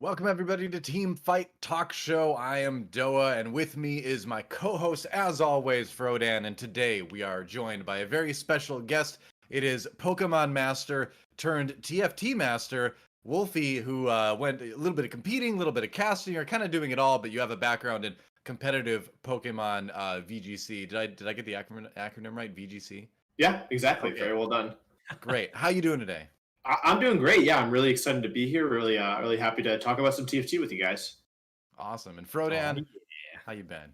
Welcome everybody to Teamfight Talkshow. I am DoA, and with me is my co-host, as always, Frodan. And today we are joined by a very special guest. It is Pokemon Master turned TFT Master, Wolfey, who went a little bit of competing, a little bit of casting, or kind of doing it all. But you have a background in competitive Pokemon VGC. Did I get the acronym right? VGC. Yeah, exactly. Okay. Very well done. Great. How you doing today? I'm doing great. Yeah, I'm really excited to be here. Really happy to talk about some TFT with you guys. Awesome. And Frodan, how you been?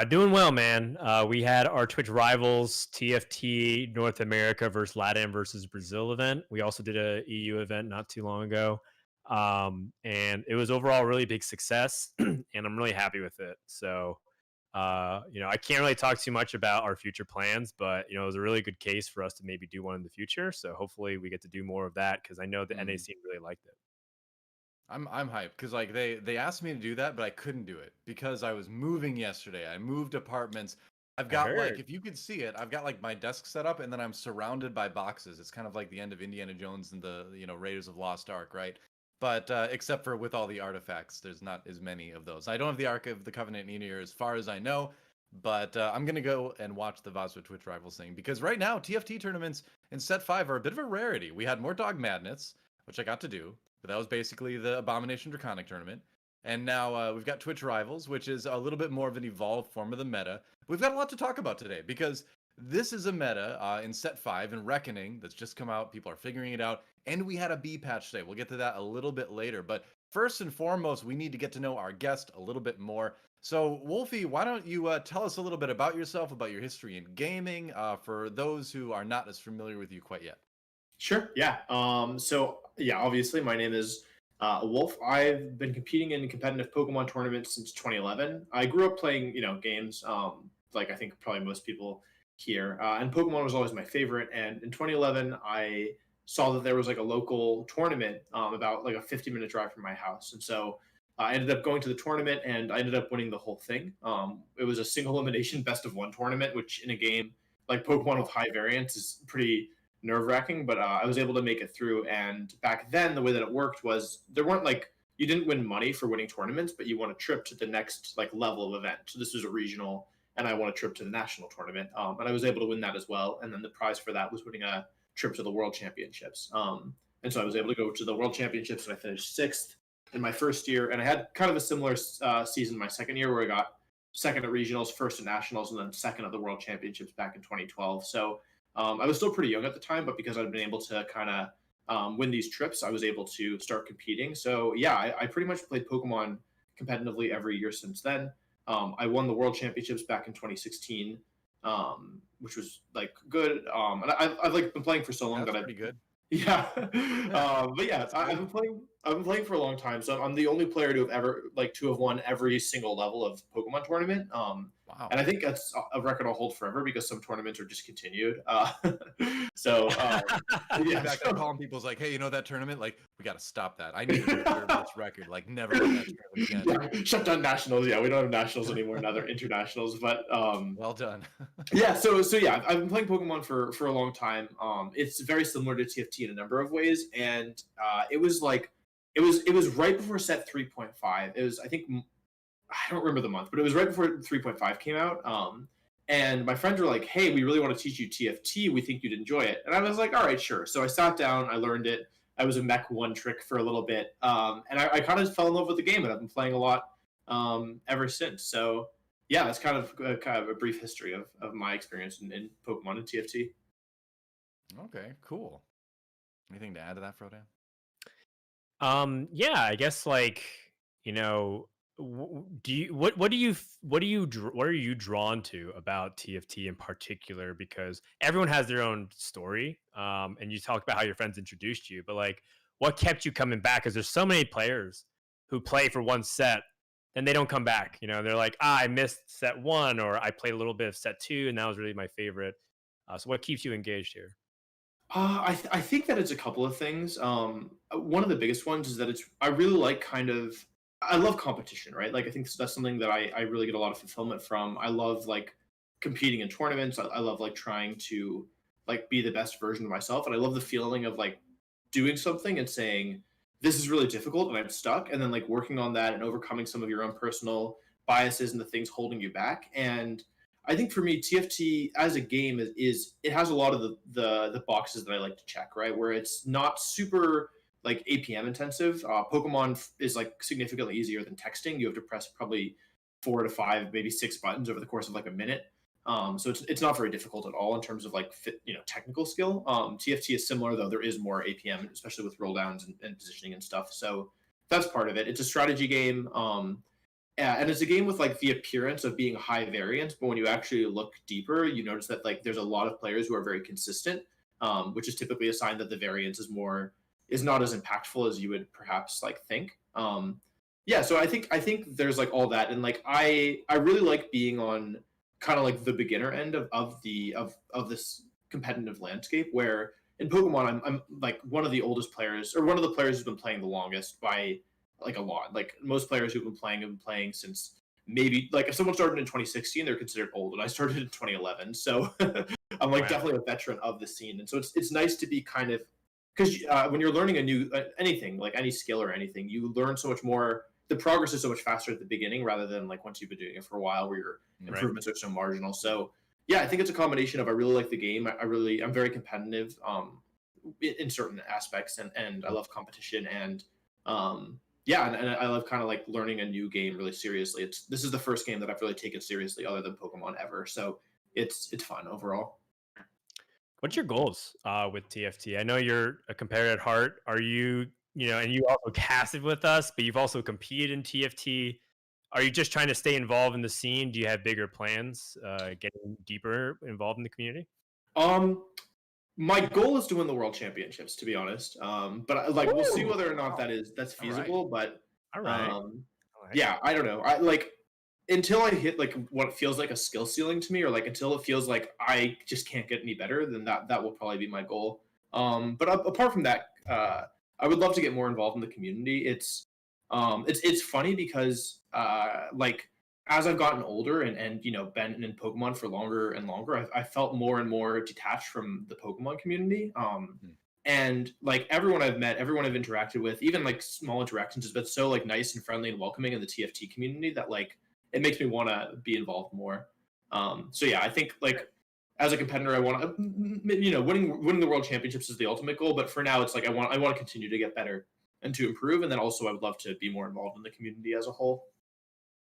Doing well, man. We had our Twitch rivals TFT North America versus LATAM versus Brazil event. We also did a EU event not too long ago. And it was overall a really big success, and I'm really happy with it. So, I can't really talk too much about our future plans, but, it was a really good case for us to maybe do one in the future. So hopefully we get to do more of that because I know the NA scene really liked it. I'm hyped because like they asked me to do that, but I couldn't do it because I was moving yesterday. I moved apartments. I've I got like heard. if you could see it, I've got like my desk set up and then I'm surrounded by boxes. It's kind of like the end of Indiana Jones and the Raiders of Lost Ark, right? But except for with all the artifacts, there's not as many of those. I don't have the Ark of the Covenant in here as far as I know, but I'm gonna go and watch the Vazra Twitch Rivals thing because right now TFT tournaments in Set 5 are a bit of a rarity. We had more Dog Madness, which I got to do. But that was basically the Abomination Draconic tournament. And now we've got Twitch Rivals, which is a little bit more of an evolved form of the meta. We've got a lot to talk about today because this is a meta in Set 5 and Reckoning that's just come out. People are figuring it out. And we had a B patch today. We'll get to that a little bit later. But first and foremost, we need to get to know our guest a little bit more. So, Wolfey, why don't you tell us a little bit about yourself, about your history in gaming, for those who are not as familiar with you quite yet? Sure. Yeah. So yeah, obviously my name is Wolf. I've been competing in competitive Pokemon tournaments since 2011. I grew up playing, games, like I think probably most people here, and Pokemon was always my favorite. And in 2011, I saw that there was like a local tournament about like a 50-minute drive from my house, and so I ended up going to the tournament and I ended up winning the whole thing. It was a single elimination best of one tournament, which in a game like Pokemon with high variance is pretty nerve wracking, but I was able to make it through. And back then, the way that it worked was there weren't like you didn't win money for winning tournaments, but you won a trip to the next like level of event. So this was a regional, and I won a trip to the national tournament, and I was able to win that as well. And then the prize for that was winning a trip to the World Championships. And so I was able to go to the World Championships, and I finished sixth in my first year. And I had kind of a similar season my second year, where I got second at regionals, first at nationals, and then second at the World Championships back in 2012. So I was still pretty young at the time, but because I'd been able to kind of win these trips, I was able to start competing. So yeah, I pretty much played Pokemon competitively every year since then. I won the World Championships back in 2016, which was like good. And I've like been playing for so long That's that pretty good. yeah. But yeah, That's I've good. been playing. I've been playing for a long time, so I'm the only player to have ever to have won every single level of Pokemon tournament. Wow. And I think that's a record I'll hold forever because some tournaments are discontinued. So In yeah, fact, I call people's like, hey, you know that tournament? Like, we got to stop that. I need to preserve this record. Like, never run that tournament again. yeah, shut down nationals. Yeah, we don't have nationals anymore. Now they're internationals. But Well done. yeah, so yeah, I've been playing Pokemon for a long time. It's very similar to TFT in a number of ways, and it was like it was right before set 3.5. It was I think I don't remember the month, but it was right before 3.5 came out. And my friends were like, "Hey, we really want to teach you TFT. We think you'd enjoy it." And I was like, "All right, sure." So I sat down, I learned it. I was a mech one trick for a little bit, and I kind of fell in love with the game, and I've been playing a lot ever since. So yeah, that's kind of a brief history of my experience in Pokemon and TFT. Okay, cool. Anything to add to that, Frodan? Yeah, I guess like, you know, do you what do you what are you drawn to about TFT in particular? Because everyone has their own story, and you talked about how your friends introduced you, but like, what kept you coming back? Because there's so many players who play for one set and they don't come back. You know, they're like, I missed set one, or I played a little bit of set two, and that was really my favorite. So, what keeps you engaged here? I think that it's a couple of things. One of the biggest ones is that I really like I love competition, right? Like I think that's something that I really get a lot of fulfillment from. I love like competing in tournaments. I love like trying to like be the best version of myself, and I love the feeling of like doing something and saying this is really difficult and I'm stuck, and then like working on that and overcoming some of your own personal biases and the things holding you back. And I think for me, TFT as a game is it has a lot of the boxes that I like to check, right? Where it's not super like APM intensive. Pokemon is like significantly easier than texting. You have to press probably 4 to 5, maybe 6 buttons over the course of like a minute. So it's not very difficult at all in terms of like technical skill. TFT is similar though. There is more APM, especially with roll downs and positioning and stuff. So that's part of it. It's a strategy game. Yeah, and it's a game with like the appearance of being high variance, but when you actually look deeper, you notice that like there's a lot of players who are very consistent, which is typically a sign that the variance is not as impactful as you would perhaps like think. Yeah, so I think there's like all that, and like I really like being on kind of like the beginner end of this competitive landscape where in Pokemon I'm like one of the oldest players or one of the players who's been playing the longest by like a lot. Like most players who've been playing have been playing since maybe like if someone started in 2016, they're considered old, and I started in 2011, so I'm like definitely a veteran of the scene. And so it's nice to be kind of because when you're learning a new anything like any skill or anything, you learn so much more. The progress is so much faster at the beginning rather than like once you've been doing it for a while, where your improvements are so marginal. So yeah, I think it's a combination of I really like the game. I'm very competitive in certain aspects, and I love competition and yeah, and I love kind of like learning a new game really seriously. This is the first game that I've really taken seriously other than Pokemon ever. So it's fun overall. What's your goals with TFT? I know you're a competitor at heart. Are you, and you also casted with us, but you've also competed in TFT. Are you just trying to stay involved in the scene? Do you have bigger plans, getting deeper involved in the community? My goal is to win the world championships, to be honest. But like we'll see whether or not that's feasible. But All right. yeah, I don't know. I like until I hit like what feels like a skill ceiling to me, or like until it feels like I just can't get any better, then that will probably be my goal. But apart from that, I would love to get more involved in the community. It's funny because like as I've gotten older and been in Pokemon for longer and longer, I felt more and more detached from the Pokemon community. And like everyone I've met, everyone I've interacted with, even like small interactions, has been so like nice and friendly and welcoming in the TFT community that like it makes me want to be involved more. So yeah, I think like as a competitor, I want to, winning the world championships is the ultimate goal. But for now, it's like I want to continue to get better and to improve, and then also I would love to be more involved in the community as a whole.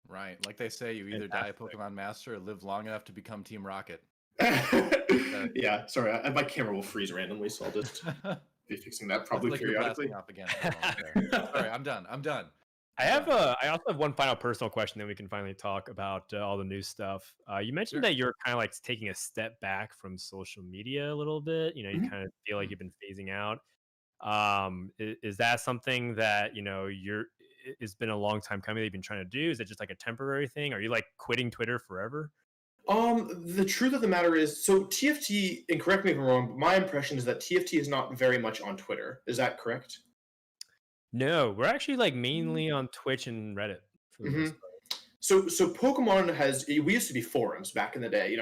Right, like they say, you either die a Pokemon Master or live long enough to become Team Rocket. Yeah, sorry, my camera will freeze randomly, so I'll just be fixing that probably like periodically. You're blasting off again. Sorry, I'm done. I also have one final personal question, then we can finally talk about all the new stuff. You mentioned that you're kind of like taking a step back from social media a little bit. You kind of feel like you've been phasing out. Is that something that it's been a long time coming that you've been trying to do? Is it just like a temporary thing? Are you like quitting Twitter forever? The truth of the matter is, so TFT, and correct me if I'm wrong, but my impression is that TFT is not very much on Twitter. Is that correct? No, we're actually like mainly on Twitch and Reddit for the most part. So Pokemon we used to be forums back in the day.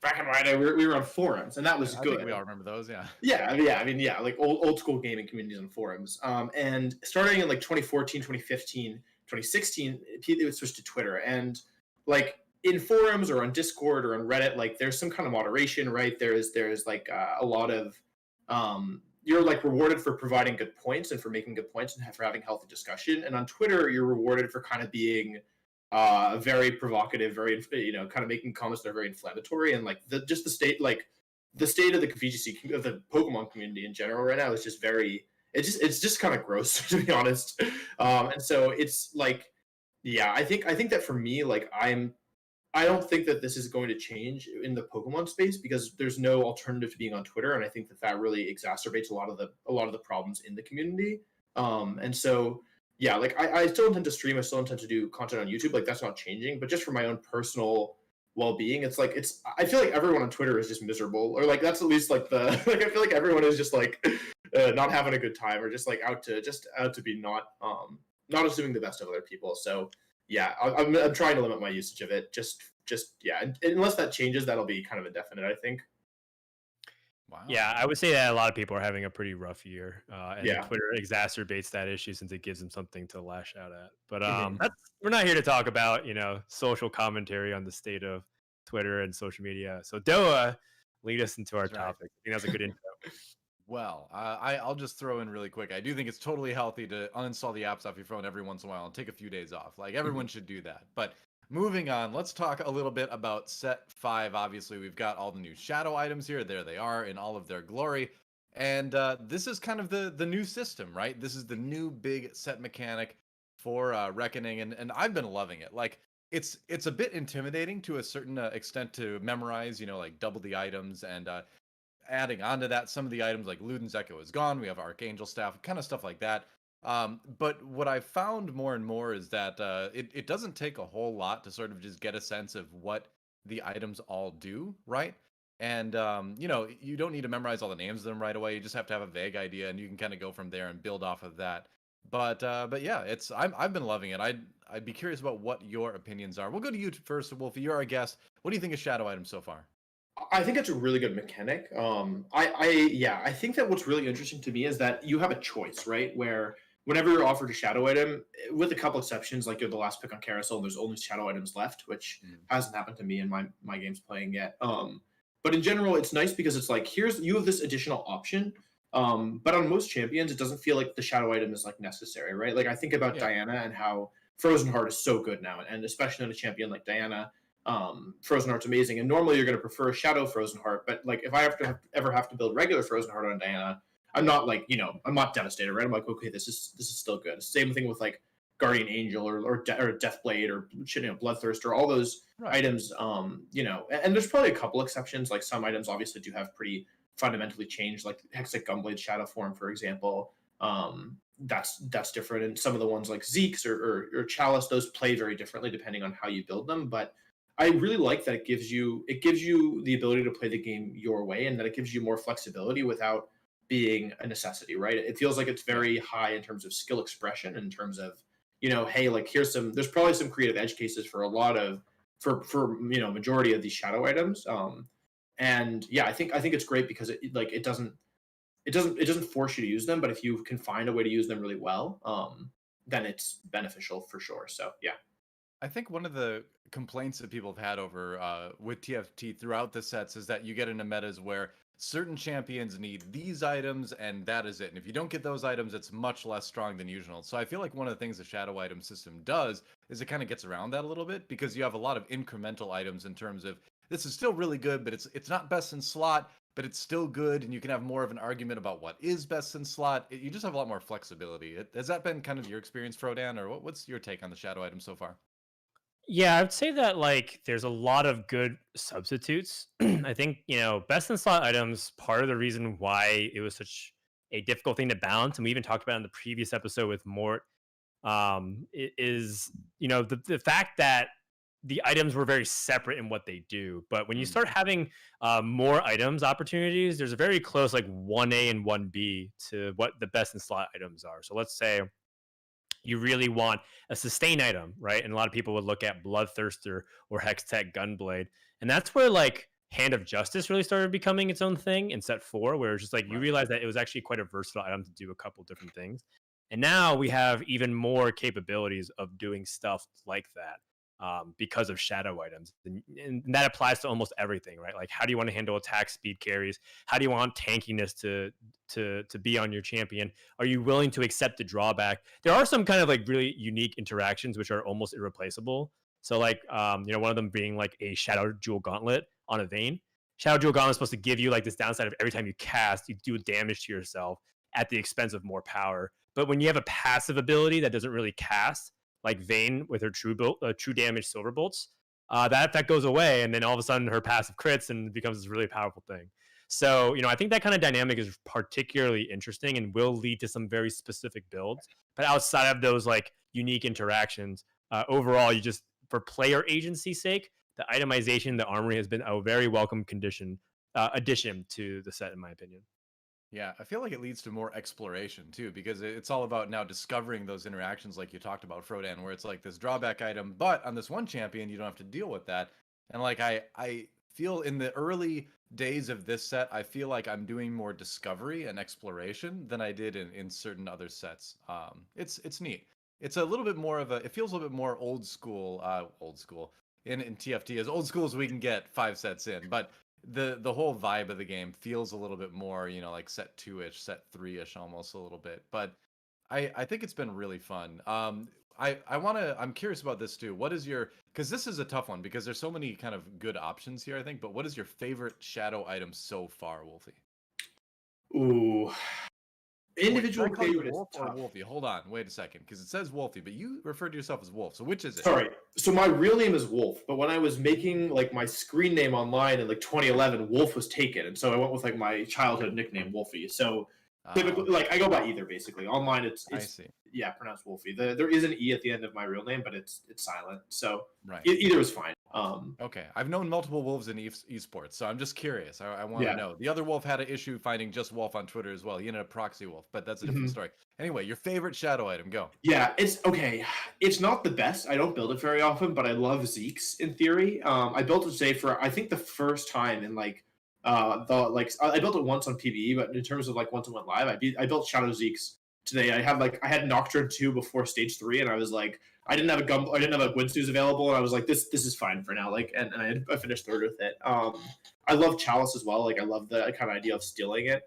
Back in my day, we were on forums, and that was good. I think we all remember those, yeah. Yeah, like old school gaming communities on forums. And starting in like 2014, 2015, 2016, it would switch to Twitter, and like in forums or on Discord or on Reddit, like there's some kind of moderation, right? There's like a lot of you're like rewarded for providing good points and for making good points and for having healthy discussion. And on Twitter, you're rewarded for kind of being very provocative, very kind of making comments that are very inflammatory, and like the state of the VGC of the Pokemon community in general right now is just it's just kind of gross, to be honest. And so it's like, yeah, I think that for me, like I don't think that this is going to change in the Pokemon space because there's no alternative to being on Twitter, and I think that really exacerbates a lot of the problems in the community. And so yeah, like I still intend to stream, I still intend to do content on YouTube, like that's not changing, but just for my own personal well-being, I feel like everyone on Twitter is just miserable, or like that's at least like the like I feel like everyone is just like not having a good time, or just like out to be not assuming the best of other people. So yeah, I'm trying to limit my usage of it. Just yeah, unless that changes, that'll be kind of indefinite, I think. Wow. Yeah, I would say that a lot of people are having a pretty rough year, and Twitter exacerbates that issue since it gives them something to lash out at. But we're not here to talk about social commentary on the state of Twitter and social media. So DoA, lead us into our topic. I think that's a good intro. Well, I'll just throw in really quick. I do think it's totally healthy to uninstall the apps off your phone every once in a while and take a few days off. Like everyone should do that. But moving on, let's talk a little bit about Set 5. Obviously, we've got all the new shadow items here. There they are in all of their glory. And this is kind of the new system, right? This is the new big set mechanic for Reckoning, and I've been loving it. Like, it's a bit intimidating to a certain extent to memorize, like double the items, and adding on to that, some of the items like Luden's Echo is gone. We have Archangel Staff, kind of stuff like that. But what I've found more and more is that it doesn't take a whole lot to sort of just get a sense of what the items all do, right? And, you don't need to memorize all the names of them right away. You just have to have a vague idea, and you can kind of go from there and build off of that. But yeah, I've been loving it. I'd be curious about what your opinions are. We'll go to you first, Wolfie. You're our guest. What do you think of shadow items so far? I think it's a really good mechanic. I think that what's really interesting to me is that you have a choice, right? Where whenever you're offered a shadow item, with a couple exceptions, like you're the last pick on carousel, and there's only shadow items left, which hasn't happened to me in my games playing yet. But in general, it's nice because it's like you have this additional option. But on most champions, it doesn't feel like the shadow item is like necessary, right? Like I think about Diana and how Frozen Heart is so good now, and especially on a champion like Diana. Frozen Heart's amazing, and normally you're going to prefer Shadow Frozen Heart, but like if I ever have to build regular Frozen Heart on Diana, I'm not like I'm not devastated, right? I'm like, okay, this is still good. Same thing with like Guardian Angel or Deathblade or Bloodthirster, all those items. And there's probably a couple exceptions. Like some items obviously do have pretty fundamentally changed, like Hexic Gunblade Shadow Form, for example. That's different, and some of the ones like Zeke's or Chalice, those play very differently depending on how you build them, but I really like that it gives you the ability to play the game your way, and that it gives you more flexibility without being a necessity, right? It feels like it's very high in terms of skill expression, in terms of, hey, like there's probably some creative edge cases for majority of these shadow items. And yeah, I think it's great because it doesn't force you to use them, but if you can find a way to use them really well, then it's beneficial for sure. So yeah. I think one of the complaints that people have had over with TFT throughout the sets is that you get into metas where certain champions need these items and that is it. And if you don't get those items, it's much less strong than usual. So I feel like one of the things the shadow item system does is it kind of gets around that a little bit, because you have a lot of incremental items in terms of this is still really good, but it's not best in slot, but it's still good, and you can have more of an argument about what is best in slot. You just have a lot more flexibility. Has that been kind of your experience, Frodan, or what's your take on the shadow item so far? Yeah, I would say that like there's a lot of good substitutes. I think, best in slot items, part of the reason why it was such a difficult thing to balance, and we even talked about in the previous episode with Mort, is, the fact that the items were very separate in what they do. But when you start having more items opportunities, there's a very close like 1A and 1B to what the best in slot items are. So let's say you really want a sustain item, right? And a lot of people would look at Bloodthirster or Hextech Gunblade. And that's where like Hand of Justice really started becoming its own thing in set 4, where it's just like you realize that it was actually quite a versatile item to do a couple different things. And now we have even more capabilities of doing stuff like that because of shadow items. And that applies to almost everything, right? Like, how do you want to handle attack speed carries? How do you want tankiness to be on your champion? Are you willing to accept the drawback? There are some kind of like really unique interactions which are almost irreplaceable. So like, one of them being like a Shadow Jewel Gauntlet on a Vayne. Shadow Jewel Gauntlet is supposed to give you like this downside of every time you cast, you do damage to yourself at the expense of more power. But when you have a passive ability that doesn't really cast, like Vayne with her true damage Silver Bolts, that goes away, and then all of a sudden her passive crits and becomes this really powerful thing. So, I think that kind of dynamic is particularly interesting and will lead to some very specific builds. But outside of those like unique interactions, overall, you just, for player agency's sake, the itemization, the armory has been a very welcome addition to the set, in my opinion. Yeah, I feel like it leads to more exploration too, because it's all about now discovering those interactions like you talked about, Frodan, where it's like this drawback item, but on this one champion, you don't have to deal with that. And like I feel in the early days of this set, I feel like I'm doing more discovery and exploration than I did in certain other sets. It's neat. It's a little bit more of it feels a little bit more old school in TFT, as old school as we can get 5 sets in, but the whole vibe of the game feels a little bit more, like set 2-ish, set 3-ish almost a little bit. But I think it's been really fun. I'm curious about this too. What is because this is a tough one because there's so many kind of good options here, I think, but what is your favorite shadow item so far, Wolfie? Ooh. Individual favorite is Wolf or tough. Wolfie? Hold on, wait a second, because it says Wolfie, but you referred to yourself as Wolf. So which is it? Sorry. So my real name is Wolf, but when I was making like my screen name online in like 2011, Wolf was taken, and so I went with like my childhood nickname, Wolfie. So Typically, like I go by either basically. Online, it's I see. yeah, pronounced Wolfey. There is an E at the end of my real name, but it's silent. So Right. either is fine. Okay. I've known multiple Wolves in esports, so I'm just curious. I want to Yeah. know. The other Wolf had an issue finding just Wolf on Twitter as well. He ended up proxy Wolf, but that's a different story. Anyway, your favorite shadow item, go. Yeah, it's okay. It's not the best. I don't build it very often, but I love Zeke's in theory. I built it today for I think the first time in like I built it once on PvE, but in terms of like once it went live, I built Shadow Zeke's today. I had Nocturne 2 before stage 3, and I was like I didn't have a Gwynstoo's available, and I was like this is fine for now. Like and I finished third with it. I love Chalice as well. Like I love the kind of idea of stealing it.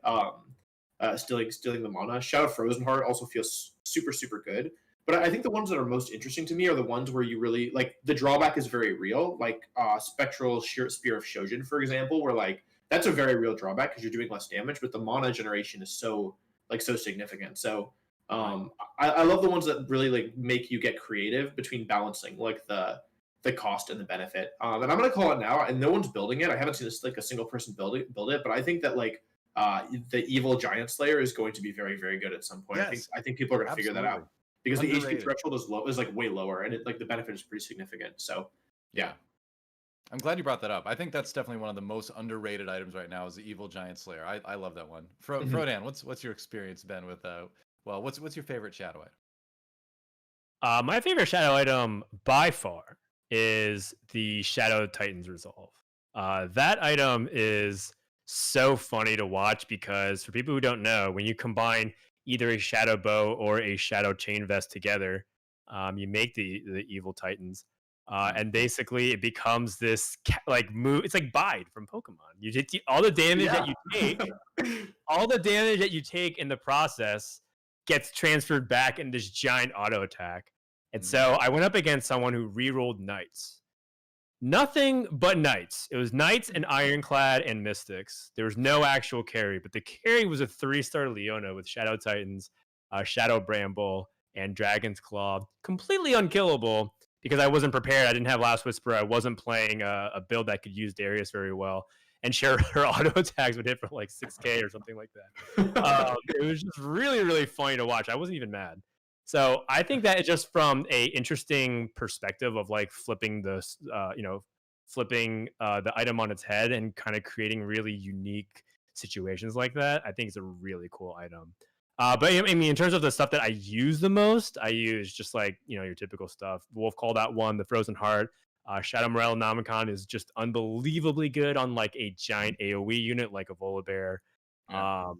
Stealing the mana. Shadow Frozen Heart also feels super, super good. But I think the ones that are most interesting to me are the ones where you really like the drawback is very real, like Spectral Spear of Shojin, for example, where like that's a very real drawback because you're doing less damage, but the mana generation is so significant. So I love the ones that really like make you get creative between balancing like the cost and the benefit. And I'm gonna call it now, and no one's building it. I haven't seen this like a single person build it, but I think that like the evil Giant Slayer is going to be very, very good at some point. Yes. I think people are going to figure that out because the Underrated. HP threshold is like way lower, and the benefit is pretty significant. So yeah. I'm glad you brought that up. I think that's definitely one of the most underrated items right now is the evil Giant Slayer. I love that one. Frodan, what's your experience been with what's your favorite shadow item? My favorite shadow item by far is the Shadow Titans Resolve. That item is so funny to watch because for people who don't know, when you combine either a Shadow Bow or a Shadow Chain Vest together, you make the Evil Titans. And basically it becomes this like move. It's like Bide from Pokemon. You get all the damage that you take, all the damage that you take in the process gets transferred back in this giant auto attack. And so I went up against someone who rerolled Knights. Nothing but Knights. It was Knights and Ironclad and Mystics. There was no actual carry, but the carry was a 3-star Leona with Shadow Titans, Shadow Bramble, and Dragon's Claw. Completely unkillable because I wasn't prepared. I didn't have Last Whisper. I wasn't playing a build that could use Darius very well. And her auto attacks would hit for like 6k or something like that. It was just really, really funny to watch. I wasn't even mad. So I think that just from a interesting perspective of like flipping the item on its head and kind of creating really unique situations like that, I think it's a really cool item. But I mean, in terms of the stuff that I use the most, I use just like, your typical stuff. Wolf called out one, the Frozen Heart. Shadow Morel Nomicon is just unbelievably good on like a giant AoE unit like a Volibear. Yeah.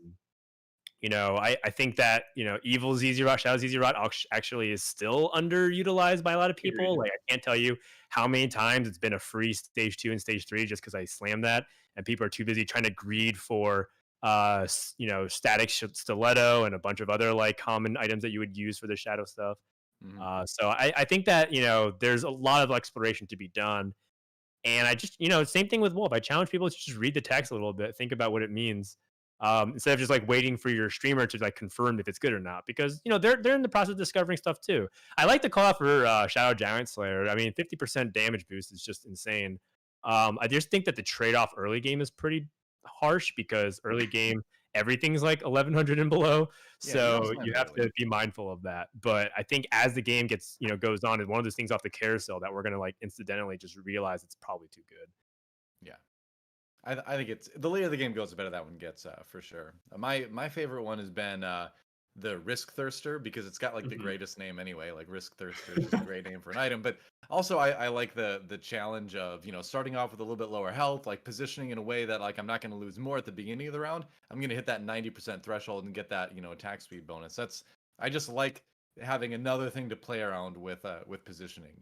I think that, Evil ZZ Rot, Shadow ZZ Rot actually is still underutilized by a lot of people. Like, I can't tell you how many times it's been a free stage 2 and stage 3 just because I slammed that, and people are too busy trying to greed for, static stiletto and a bunch of other like common items that you would use for the shadow stuff. So I think that, there's a lot of exploration to be done. And I just, same thing with Wolf. I challenge people to just read the text a little bit, think about what it means. Instead of just like waiting for your streamer to like confirm if it's good or not, because they're in the process of discovering stuff too. I like to call out for Shadow Giant Slayer. I mean, 50% damage boost is just insane. I just think that the trade-off early game is pretty harsh because early game everything's like 1100 and below, so you have to be mindful of that. But I think as the game gets goes on, it's one of those things off the carousel that we're gonna like incidentally just realize it's probably too good. Yeah. I think it's the later the game goes, the better that one gets for sure. My favorite one has been the Risk Thirster because it's got like the greatest name anyway. Like Risk Thirster is just a great name for an item. But also I like the challenge of starting off with a little bit lower health, like positioning in a way that like I'm not going to lose more at the beginning of the round. I'm going to hit that 90% threshold and get that attack speed bonus. I just like having another thing to play around with positioning.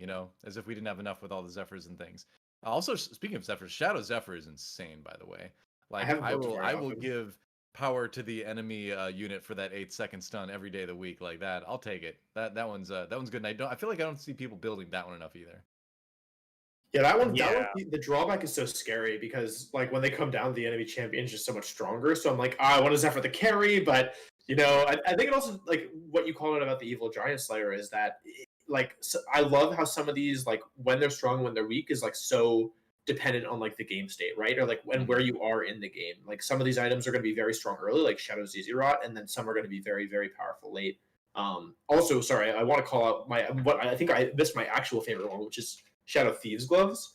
As if we didn't have enough with all the Zephyrs and things. Also, speaking of Zephyr, Shadow Zephyr is insane, by the way. Like I will give power to the enemy unit for that 8-second stun every day of the week. Like that, I'll take it. That one's good. And I feel like I don't see people building that one enough either. Yeah, that one. The drawback is so scary because like when they come down, the enemy champion is just so much stronger. So I'm like, I want to Zephyr the carry, but I think it also like what you call it about the evil Giant Slayer is that. I love how some of these, like when they're strong, when they're weak, is like so dependent on like the game state, right? Or like and where you are in the game. Like some of these items are going to be very strong early, like Shadow ZZ Rot, and then some are going to be very, very powerful late. Also, sorry, I want to call out what I think I missed my actual favorite one, which is Shadow Thieves Gloves.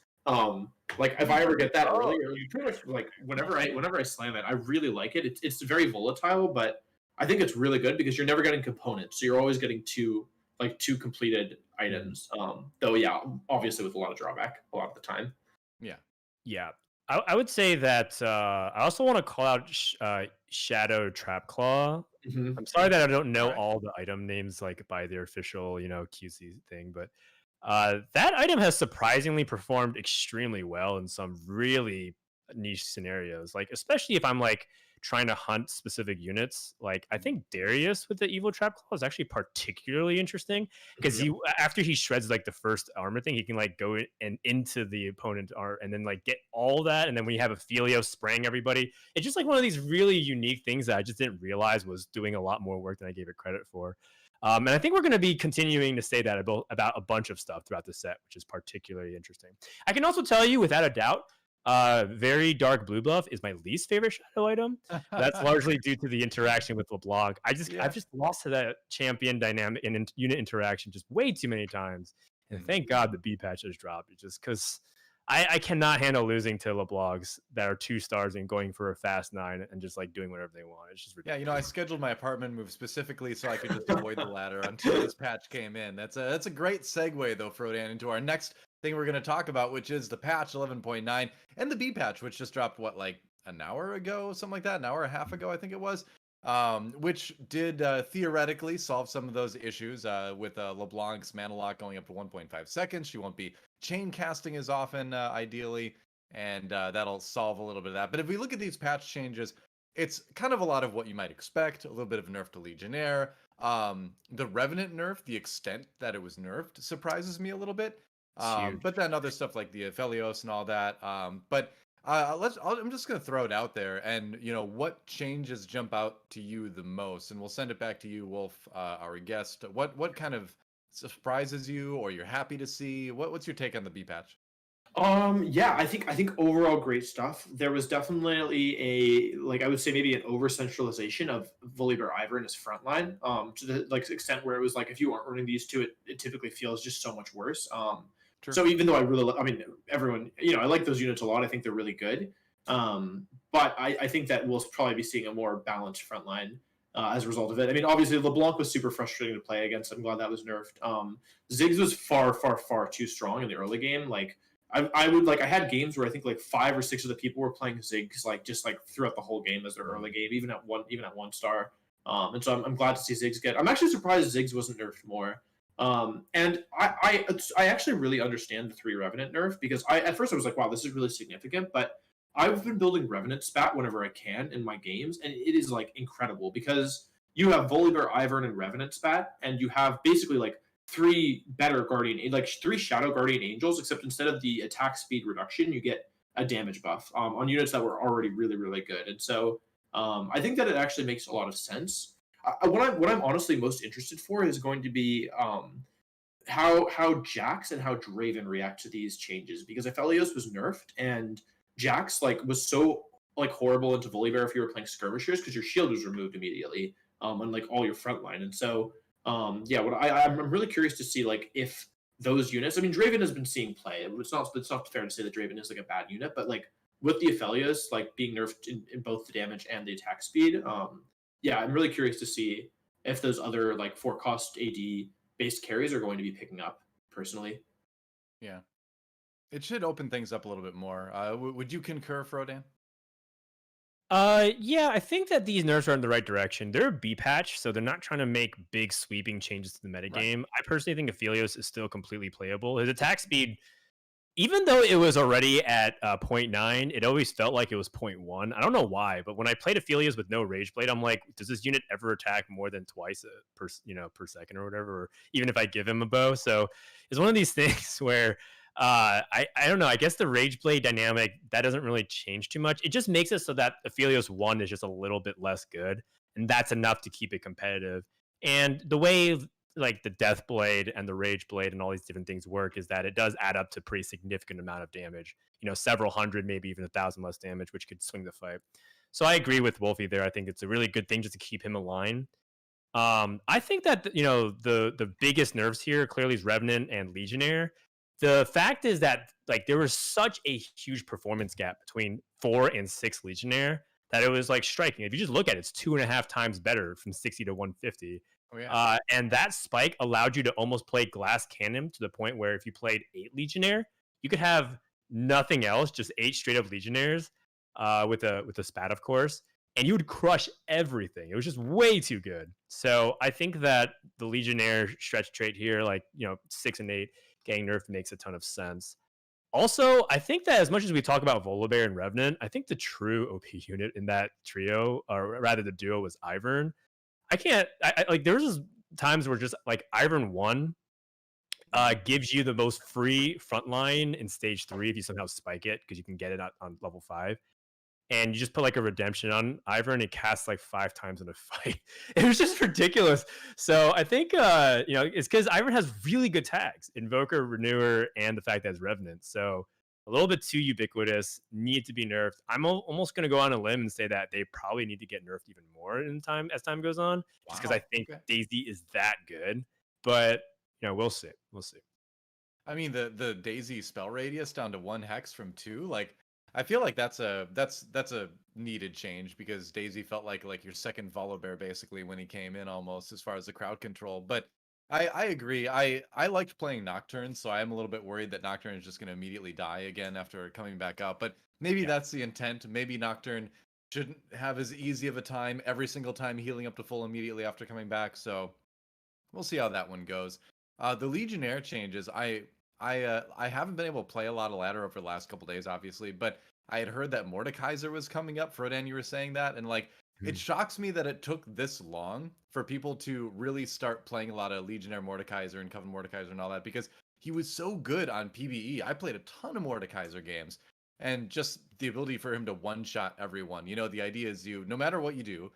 Like if I ever get that early, or you pretty much like whenever I slam it, I really like it. It's very volatile, but I think it's really good because you're never getting components, so you're always getting two completed items. Though yeah, obviously with a lot of drawback a lot of the time. Yeah. I would say that I also want to call out Shadow Trap Claw. I'm sorry that I don't know all the item names like by their official, QC thing, but that item has surprisingly performed extremely well in some really niche scenarios. Like especially if I'm like trying to hunt specific units. Like I think Darius with the Evil Trap Claw is actually particularly interesting because after he shreds like the first armor thing, he can like go and into the opponent and then like get all that. And then when you have Aphelios spraying everybody, it's just like one of these really unique things that I just didn't realize was doing a lot more work than I gave it credit for. And I think we're going to be continuing to say that about a bunch of stuff throughout the set, which is particularly interesting. I can also tell you without a doubt, very dark blue buff is my least favorite shadow item. That's largely due to the interaction with LeBlanc. I've just lost to that champion dynamic and unit interaction just way too many times. And thank God the B patch has dropped. Just because I cannot handle losing to LeBlancs that are 2 stars and going for a fast 9 and just like doing whatever they want. It's just ridiculous. Yeah, I scheduled my apartment move specifically so I could just avoid the ladder until this patch came in. That's a great segue though, Frodan, into our next thing we're going to talk about, which is the patch 11.9 and the B patch, which just dropped like an hour ago, something like that, an hour and a half ago, I think it was, which did theoretically solve some of those issues with LeBlanc's mana lock going up to 1.5 seconds. She won't be chain casting as often, ideally, and that'll solve a little bit of that. But if we look at these patch changes, it's kind of a lot of what you might expect. A little bit of nerf to Legionnaire. The Revenant nerf, the extent that it was nerfed, surprises me a little bit. But then other stuff like the Aphelios and all that. I'm just gonna throw it out there, and what changes jump out to you the most, and we'll send it back to you, Wolf, our guest. What kind of surprises you, or you're happy to see? What's your take on the B patch? Yeah, I think overall great stuff. There was definitely I would say maybe an over centralization of Volibear Ivor in his front line, to the extent where it was like if you aren't running these two, it typically feels just so much worse. True. So even though everyone, I like those units a lot. I think they're really good. But I think that we'll probably be seeing a more balanced front line as a result of it. I mean, obviously LeBlanc was super frustrating to play against. I'm glad that was nerfed. Ziggs was far, far, far too strong in the early game. Like I had games where I think like 5 or 6 of the people were playing Ziggs just throughout the whole game as their early game, even at 1 star. And so I'm glad to see Ziggs get. I'm actually surprised Ziggs wasn't nerfed more. And I actually really understand the 3 Revenant nerf because at first I was like, wow, this is really significant. But I've been building Revenant spat whenever I can in my games, and it is like incredible because you have Volibear, Ivern, and Revenant spat, and you have basically like 3 better Guardian, like 3 Shadow Guardian Angels, except instead of the attack speed reduction, you get a damage buff on units that were already really, really good. And so I think that it actually makes a lot of sense. What I'm honestly most interested for is going to be how Jax and how Draven react to these changes, because Aphelios was nerfed and Jax was so horrible into Volibear if you were playing skirmishers because your shield was removed immediately on all your front line. And so I'm really curious to see if those units. I mean, Draven has been seeing play. It's not fair to say that Draven is a bad unit, but with the Aphelios being nerfed in both the damage and the attack speed, I'm really curious to see if those other 4-cost AD based carries are going to be picking up. Personally, yeah, it should open things up a little bit more. Would you concur, Frodan? Yeah, I think that these nerfs are in the right direction. They're a B patch, so they're not trying to make big sweeping changes to the metagame. Right. I personally think Aphelios is still completely playable. His attack speed, even though it was already at 0.9, it always felt like it was 0.1. I don't know why, but when I played Aphelios with no Rage Blade, I'm like, does this unit ever attack more than twice per second or whatever? Or even if I give him a bow. So it's one of these things where I don't know. I guess the Rage Blade dynamic, that doesn't really change too much. It just makes it so that Aphelios 1 is just a little bit less good, and that's enough to keep it competitive. And the way like the Death Blade and the Rage Blade and all these different things work is that it does add up to pretty significant amount of damage. You know, several hundred, maybe even 1,000 less damage, which could swing the fight. So I agree with Wolfey there. I think it's a really good thing just to keep him in line. I think that the biggest nerfs here clearly is Revenant and Legionnaire. The fact is that like there was such a huge performance gap between 4 and 6 Legionnaire that it was like striking. If you just look at it, it's 2.5 times better from 60 to 150. Oh yeah. And that spike allowed you to almost play Glass Cannon to the point where if you played 8 Legionnaire, you could have nothing else, just 8 straight up Legionnaires with a spat, of course, and you would crush everything. It was just way too good. So I think that the Legionnaire stretch trait here, like 6 and 8 getting nerfed, makes a ton of sense. Also, I think that as much as we talk about Volibear and Revenant, I think the true OP unit in that trio, or rather the duo, was Ivern. I like there was just times where just like Ivern 1 gives you the most free frontline in stage 3 if you somehow spike it, because you can get it on level 5. And you just put like a redemption on Ivern and it casts like 5 times in a fight. It was just ridiculous. So I think it's because Ivern has really good tags, Invoker, Renewer, and the fact that it's Revenant. So a little bit too ubiquitous, need to be nerfed. I'm almost going to go on a limb and say that they probably need to get nerfed even more as time goes on, just because I think Daisy is that good. But we'll see. We'll see. I mean, the Daisy spell radius down to 1 hex from 2, like I feel like that's a needed change, because Daisy felt like your second Volibear basically when he came in, almost, as far as the crowd control. But I agree. I liked playing Nocturne, so I am a little bit worried that Nocturne is just going to immediately die again after coming back up. But maybe that's the intent. Maybe Nocturne shouldn't have as easy of a time every single time healing up to full immediately after coming back. So we'll see how that one goes. The Legionnaire changes. I haven't been able to play a lot of ladder over the last couple days, obviously, but I had heard that Mordekaiser was coming up. Frodan, you were saying that, and like it shocks me that it took this long for people to really start playing a lot of Legionnaire Mordekaiser and Coven Mordekaiser and all that, because he was so good on PvE. I played a ton of Mordekaiser games, and just the ability for him to one-shot everyone. The idea is no matter what you do,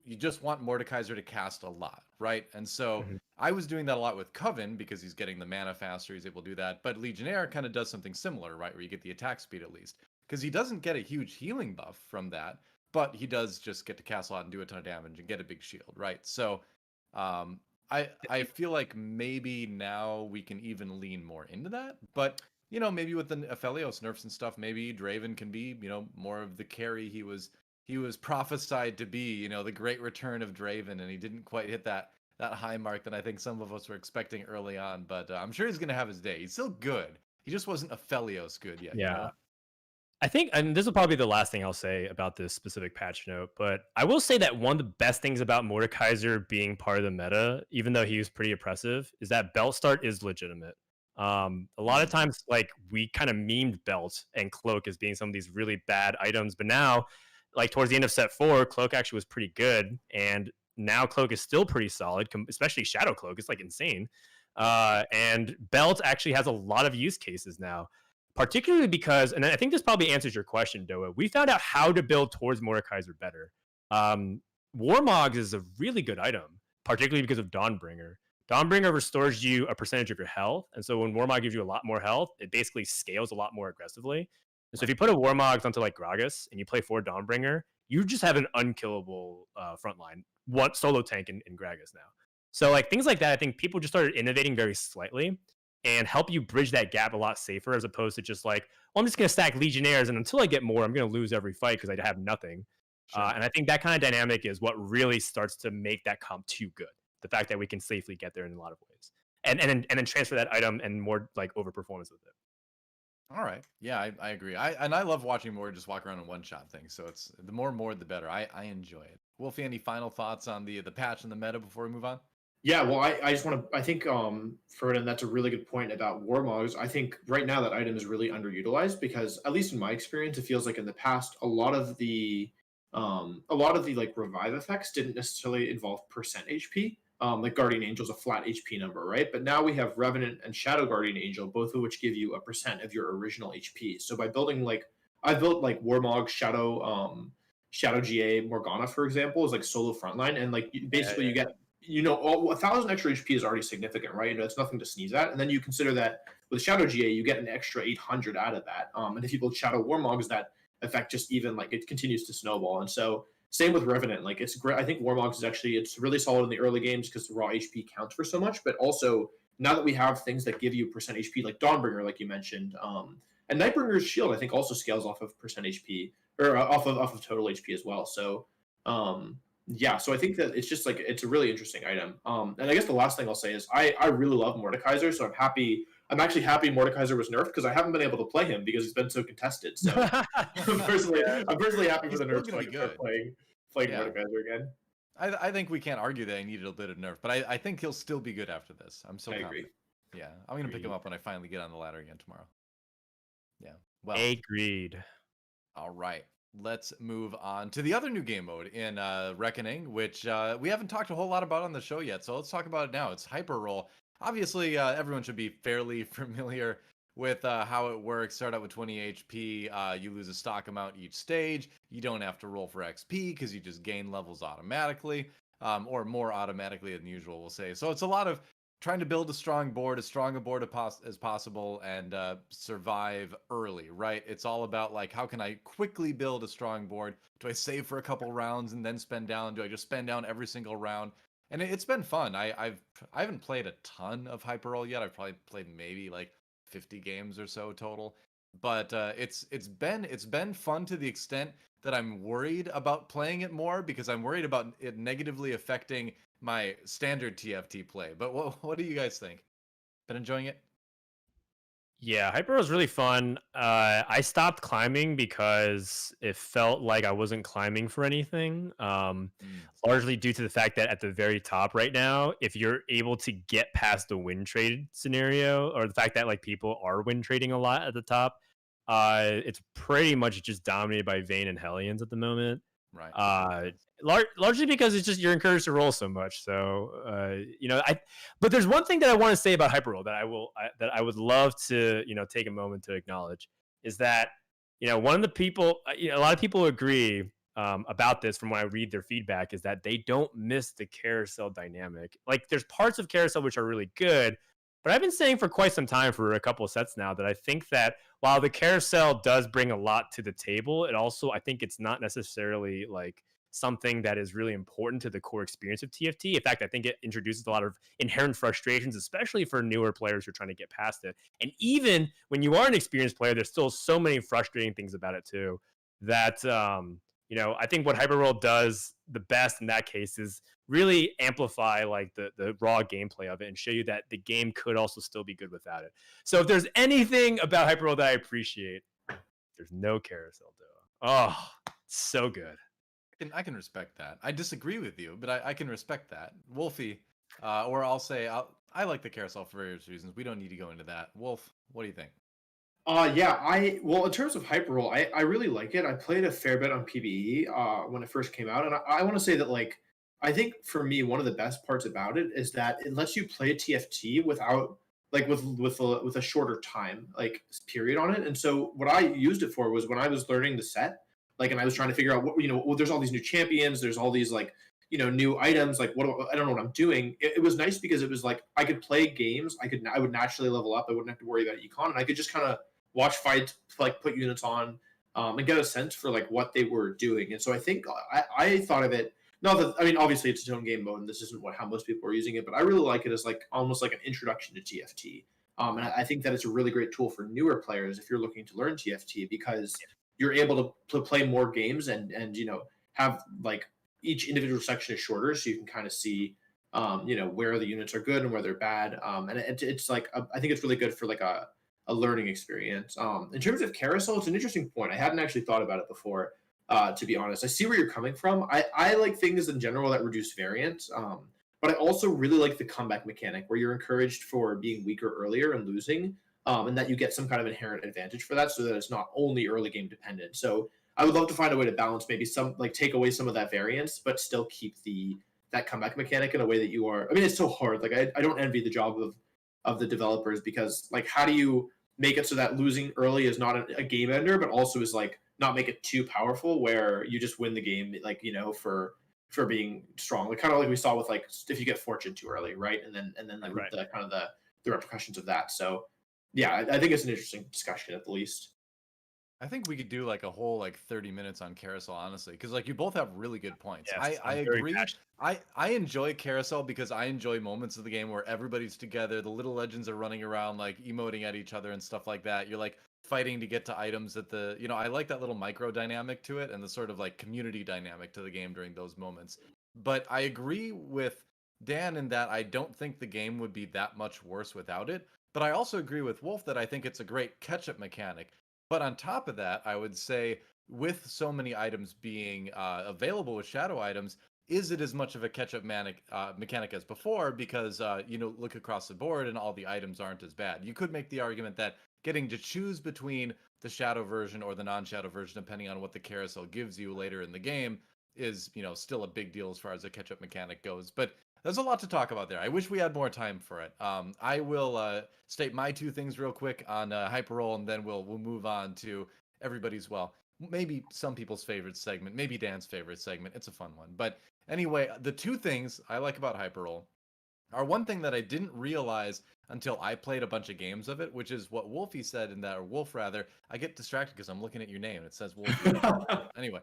you just want Mordekaiser to cast a lot, right? And so I was doing that a lot with Coven because he's getting the mana faster, he's able to do that. But Legionnaire kind of does something similar, right? Where you get the attack speed at least. Because he doesn't get a huge healing buff from that, but he does just get to cast a lot and do a ton of damage and get a big shield, right? So I feel like maybe now we can even lean more into that. But, maybe with the Aphelios nerfs and stuff, maybe Draven can be, more of the carry he was prophesied to be, the great return of Draven, and he didn't quite hit that high mark that I think some of us were expecting early on. But I'm sure he's going to have his day. He's still good. He just wasn't Aphelios good yet. Yeah. I think, and this will probably be the last thing I'll say about this specific patch note, but I will say that one of the best things about Mordekaiser being part of the meta, even though he was pretty oppressive, is that belt start is legitimate. A lot of times, like, we kind of memed belt and cloak as being some of these really bad items, but now, like, towards the end of set 4, cloak actually was pretty good, and now cloak is still pretty solid, especially shadow cloak. It's like insane. And belt actually has a lot of use cases now, particularly because, and I think this probably answers your question, Doa, we found out how to build towards Mordekaiser better. Warmogs is a really good item, particularly because of Dawnbringer. Dawnbringer restores you a percentage of your health, and so when Warmog gives you a lot more health, it basically scales a lot more aggressively. And so if you put a Warmogs onto like Gragas and you play 4 Dawnbringer, you just have an unkillable frontline, one solo tank in Gragas now. So like things like that, I think people just started innovating very slightly and help you bridge that gap a lot safer, as opposed to just like, well, I'm just going to stack Legionnaires, and until I get more, I'm going to lose every fight because I have nothing. Sure. And I think that kind of dynamic is what really starts to make that comp too good. The fact that we can safely get there in a lot of ways, and then transfer that item and more like overperformance with it. All right, yeah, I agree. I love watching more just walk around and one-shot things. So it's the more the better. I enjoy it. Wolfie, any final thoughts on the patch and the meta before we move on? Yeah, well, I just want to. I think Frodan, that's a really good point about Warmogs. I think right now that item is really underutilized because, at least in my experience, it feels like in the past a lot of the like revive effects didn't necessarily involve percent HP. Like Guardian Angel is a flat HP number, right? But now we have Revenant and Shadow Guardian Angel, both of which give you a percent of your original HP. So by building I built like Warmog, Shadow GA, Morgana, for example, is like solo frontline, and like basically you get 1,000 extra HP is already significant, right? That's nothing to sneeze at. And then you consider that with Shadow GA, you get an extra 800 out of that. And if you build Shadow Warmogs, that effect just even like it continues to snowball. And so same with Revenant. Like it's great. I think Warmogs is actually it's really solid in the early games because the raw HP counts for so much. But also now that we have things that give you percent HP, like Dawnbringer, like you mentioned, and Nightbringer's Shield, I think also scales off of percent HP or off of total HP as well. So yeah, so I think that it's just like it's a really interesting item. And I guess the last thing I'll say is I really love Mordekaiser, so I'm actually happy Mordekaiser was nerfed because I haven't been able to play him because he's been so contested. So I'm personally happy for the nerf so I can start playing Mordekaiser again. I think we can't argue that he needed a bit of nerf, but I think he'll still be good after this. I'm so confident. Agree. Yeah, I'm gonna pick him up when I finally get on the ladder again tomorrow. Yeah. Well. Agreed. All right. Let's move on to the other new game mode in Reckoning, which we haven't talked a whole lot about on the show yet. So let's talk about it now. It's Hyper Roll. Obviously, everyone should be fairly familiar with how it works. Start out with 20 HP. You lose a stock amount each stage. You don't have to roll for XP because you just gain levels automatically, or more automatically than usual, we'll say. So it's a lot of trying to build a strong board as possible, and survive early, right? It's all about like, how can I quickly build a strong board? Do I save for a couple rounds and then spend down? Do I just spend down every single round? And it's been fun. I haven't played a ton of Hyper Roll yet. I've probably played maybe like 50 games or so total. But it's been fun to the extent that I'm worried about playing it more because I'm worried about it negatively affecting my standard TFT play. But what do you guys think? Been enjoying it? Yeah, Hyper was really fun. I stopped climbing because it felt like I wasn't climbing for anything. Largely due to the fact that at the very top right now, if you're able to get past the win trade scenario, or the fact that like people are win trading a lot at the top, it's pretty much just dominated by Vayne and Hellions at the moment. Right. Largely because it's just you're encouraged to roll so much. So but there's one thing that I want to say about Hyper Roll that I would love to take a moment to acknowledge is that one of the people a lot of people agree about this from when I read their feedback is that they don't miss the carousel dynamic. Like there's parts of carousel which are really good, but I've been saying for quite some time, for a couple of sets now, that I think that while the carousel does bring a lot to the table, it also, I think it's not necessarily like something that is really important to the core experience of TFT. In fact, I think it introduces a lot of inherent frustrations, especially for newer players who are trying to get past it. And even when you are an experienced player, there's still so many frustrating things about it too, that I think what Hyper Roll does the best in that case is really amplify like the raw gameplay of it and show you that the game could also still be good without it. So if there's anything about Hyper Roll that I appreciate, there's no carousel DoA. Oh, it's so good. I can respect that. I disagree with you, but I can respect that. Wolfey, or I'll say I like the carousel for various reasons. We don't need to go into that. Wolf, what do you think? Well, in terms of Hyper Roll, I really like it. I played a fair bit on PvE when it first came out, and I want to say that like I think for me one of the best parts about it is that it lets you play TFT without like with a shorter time like period on it. And so what I used it for was when I was learning the set, like, and I was trying to figure out what there's all these new champions, there's all these like new items, like I don't know what I'm doing. It was nice because it was like I could play games, I would naturally level up, I wouldn't have to worry about econ, and I could just kind of watch fights, like put units on, and get a sense for like what they were doing. And so I think I thought of it. Not that I mean, obviously it's its own game mode, and this isn't how most people are using it, but I really like it as like almost like an introduction to TFT. And I think that it's a really great tool for newer players if you're looking to learn TFT because you're able to play more games and have like each individual section is shorter, so you can kind of see where the units are good and where they're bad. And it's like I think it's really good for like a learning experience. In terms of carousel, it's an interesting point. I hadn't actually thought about it before, to be honest. I see where you're coming from. I like things in general that reduce variance, but I also really like the comeback mechanic where you're encouraged for being weaker earlier and losing, and that you get some kind of inherent advantage for that so that it's not only early game dependent. So I would love to find a way to balance maybe some, like take away some of that variance, but still keep that comeback mechanic in a way that you are. I mean, it's so hard. Like I don't envy the job of the developers because like how do you make it so that losing early is not a game ender, but also is like not make it too powerful where you just win the game like for for being strong. Like kind of like we saw with like if you get fortune too early, right? And then like Right. the kind of the repercussions of that. So yeah, I think it's an interesting discussion at the least. I think we could do like a whole like 30 minutes on carousel, honestly, because like you both have really good points. Yes, I I'm very agree. passionate. I enjoy carousel because I enjoy moments of the game where everybody's together, the little legends are running around like emoting at each other and stuff like that. You're like fighting to get to items at the, you know, I like that little micro dynamic to it and the sort of like community dynamic to the game during those moments. But I agree with Dan in that I don't think the game would be that much worse without it. But I also agree with Wolf that I think it's a great catch-up mechanic. But on top of that, I would say with so many items being available with shadow items, is it as much of a catch-up mechanic as before? Because you know, look across the board and all the items aren't as bad. You could make the argument that getting to choose between the shadow version or the non-shadow version, depending on what the carousel gives you later in the game, is, you know, still a big deal as far as the catch-up mechanic goes. But there's a lot to talk about there. I wish we had more time for it. I will state my two things real quick on Hyperroll, and then we'll move on to everybody's, well, maybe some people's favorite segment, maybe Dan's favorite segment. It's a fun one. But anyway, the two things I like about Hyperroll are one thing that I didn't realize until I played a bunch of games of it, which is what Wolfey said in that, or Wolf rather. I get distracted because I'm looking at your name. It says Wolfey. Anyway,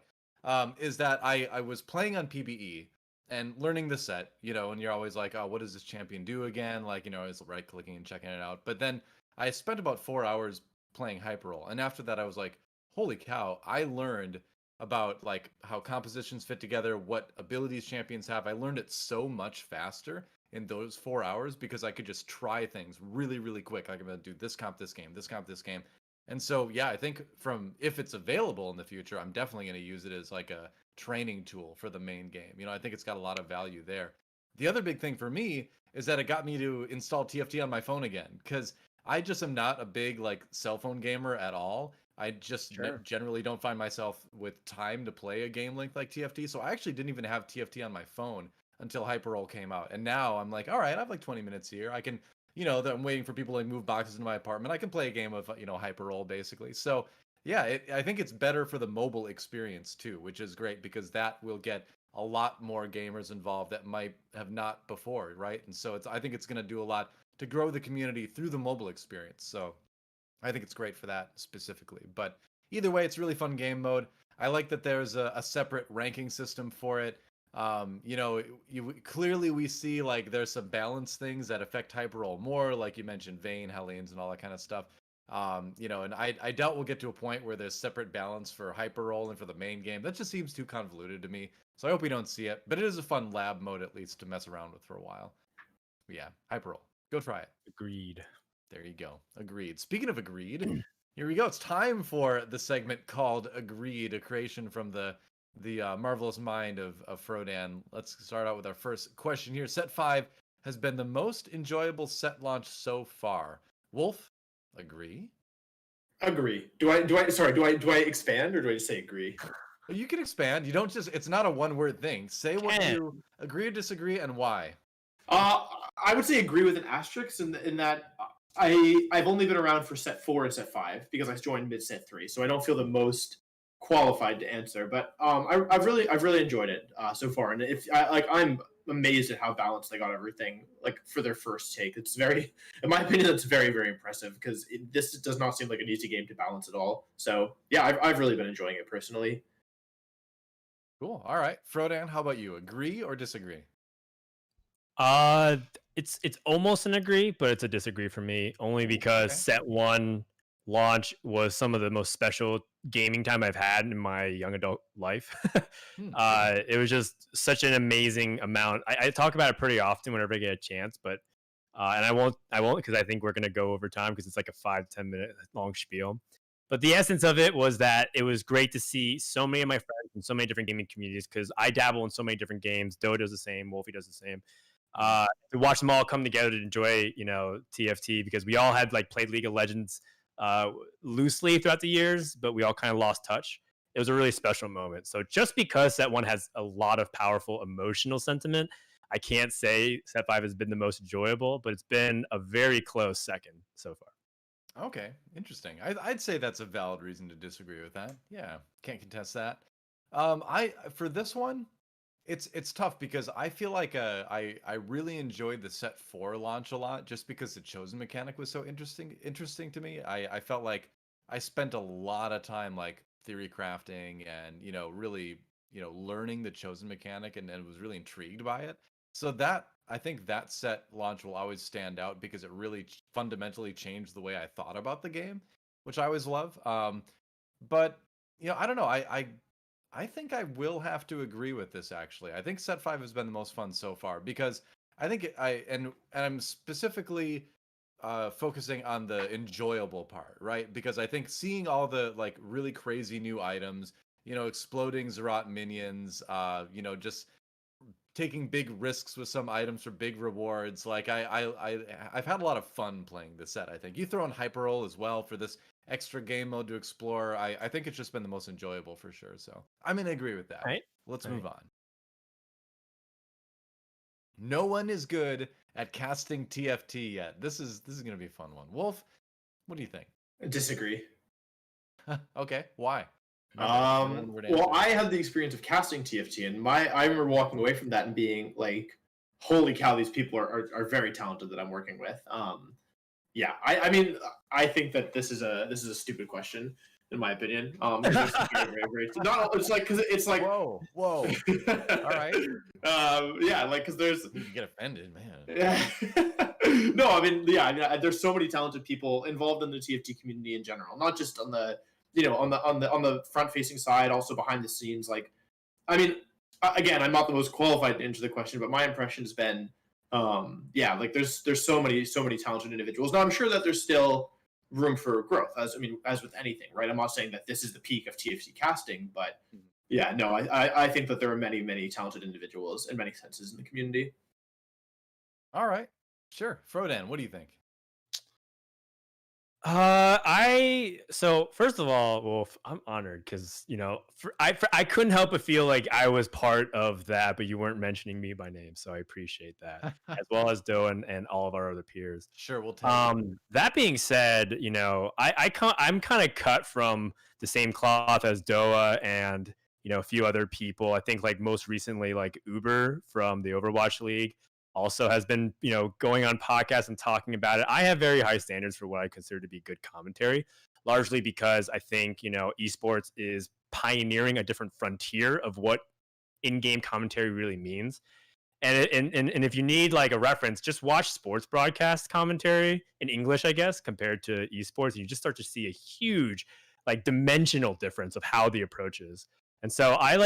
is that I was playing on PBE and learning the set, you know, and you're always like, oh, what does this champion do again? Like, you know, I was right clicking and checking it out. But then I spent about 4 hours playing Hyperroll. And after that, I was like, holy cow, I learned about like how compositions fit together, what abilities champions have. I learned it so much faster in those 4 hours because I could just try things really, really quick. Like I'm going to do this comp this game, this comp this game. And so, yeah, I think from if it's available in the future, I'm definitely going to use it as like a training tool for the main game. You know, I think it's got a lot of value there. The other big thing for me is that it got me to install TFT on my phone again because I just am not a big like cell phone gamer at all. I just generally don't find myself with time to play a game length like TFT. So I actually didn't even have TFT on my phone until Hyperroll came out. And now I'm like, all right, I have like 20 minutes here. I can, you know, I'm waiting for people to like move boxes into my apartment. I can play a game of, you know, Hyperroll basically. So yeah, I think it's better for the mobile experience too, which is great because that will get a lot more gamers involved that might have not before, right? And so I think it's going to do a lot to grow the community through the mobile experience. So I think it's great for that specifically. But either way, it's really fun game mode. I like that there's a separate ranking system for it. You know, clearly we see like there's some balance things that affect Hyperroll more, like you mentioned, Vayne, Hellenes, and all that kind of stuff. You know, and I doubt we'll get to a point where there's separate balance for Hyperroll and for the main game. That just seems too convoluted to me. So I hope we don't see it. But it is a fun lab mode at least to mess around with for a while. But yeah, Hyperroll. Go try it. Agreed. There you go. Agreed. Speaking of agreed, here we go. It's time for the segment called Agreed, a creation from the marvelous mind of Frodan. Let's start out with our first question here. Set 5 has been the most enjoyable set launch so far. Wolf, agree? Agree. Do I expand or do I just say agree? You can expand. You don't just, it's not a one-word thing. Say what you agree or disagree and why. I would say agree with an asterisk in that I've only been around for set 4 and set 5 because I joined mid set 3, so I don't feel the most qualified to answer. But I've really enjoyed it so far, and I'm amazed at how balanced they got everything like for their first take. It's very, in my opinion, that's very impressive because this does not seem like an easy game to balance at all. So yeah, I've really been enjoying it personally. Cool. All right, Frodan, how about you? Agree or disagree? It's almost an agree, but it's a disagree for me only because set 1 launch was some of the most special gaming time I've had in my young adult life. It was just such an amazing amount. I talk about it pretty often whenever I get a chance, but and I won't because I think we're gonna go over time because it's like a 5-10 minute long spiel. But the essence of it was that it was great to see so many of my friends in so many different gaming communities because I dabble in so many different games. DoA does the same, Wolfey does the same. To watch them all come together to enjoy, you know, TFT because we all had like played League of Legends loosely throughout the years, but we all kind of lost touch. It was a really special moment. So just because set 1 has a lot of powerful emotional sentiment, I can't say set 5 has been the most enjoyable, but it's been a very close second so far. Okay, interesting. I'd say that's a valid reason to disagree with that. Yeah, can't contest that. For this one, It's tough because I feel like I really enjoyed the set 4 launch a lot just because the chosen mechanic was so interesting to me. I felt like I spent a lot of time like theory crafting and really learning the chosen mechanic and was really intrigued by it. So that I think that set launch will always stand out because it really fundamentally changed the way I thought about the game, which I always love. But I don't know. I think I will have to agree with this actually. I think set 5 has been the most fun so far because I think and I'm specifically focusing on the enjoyable part, right? Because I think seeing all the like really crazy new items, exploding Zerat minions, just taking big risks with some items for big rewards. Like I've had a lot of fun playing this set. I think you throw in hyper roll as well for this extra game mode to explore. I think it's just been the most enjoyable for sure. So I'm gonna agree with that. Right. Let's move on. No one is good at casting TFT yet. This is gonna be a fun one. Wolf, what do you think? I disagree. Okay, why? Well, I had the experience of casting TFT, and I remember walking away from that and being like, "Holy cow, these people are very talented that I'm working with." Yeah, I mean, I think that this is a stupid question in my opinion. It's very, no, it's like because it's like whoa, all right, yeah, like because there's you get offended, man. Yeah. No, I mean, there's so many talented people involved in the TFT community in general, not just on the on the front facing side, also behind the scenes. Like, I mean, again, I'm not the most qualified to answer the question, but my impression has been, like there's so many talented individuals. Now I'm sure that there's still room for growth, as with anything, right? I'm not saying that this is the peak of TFT casting, but yeah, no, I think that there are many talented individuals in many senses in the community. All right, sure. Frodan, what do you think? So first of all, Wolf, I'm honored because I couldn't help but feel like I was part of that, but you weren't mentioning me by name, so I appreciate that, as well as DoA and all of our other peers. Sure, we'll tell you. That being said, I'm kind of cut from the same cloth as DoA and a few other people. I think like most recently, like Uber from the Overwatch League also has been, going on podcasts and talking about it. I have very high standards for what I consider to be good commentary, largely because I think, esports is pioneering a different frontier of what in-game commentary really means. And if you need like a reference, just watch sports broadcast commentary in English, I guess, compared to esports. And you just start to see a huge like dimensional difference of how the approach is. And so I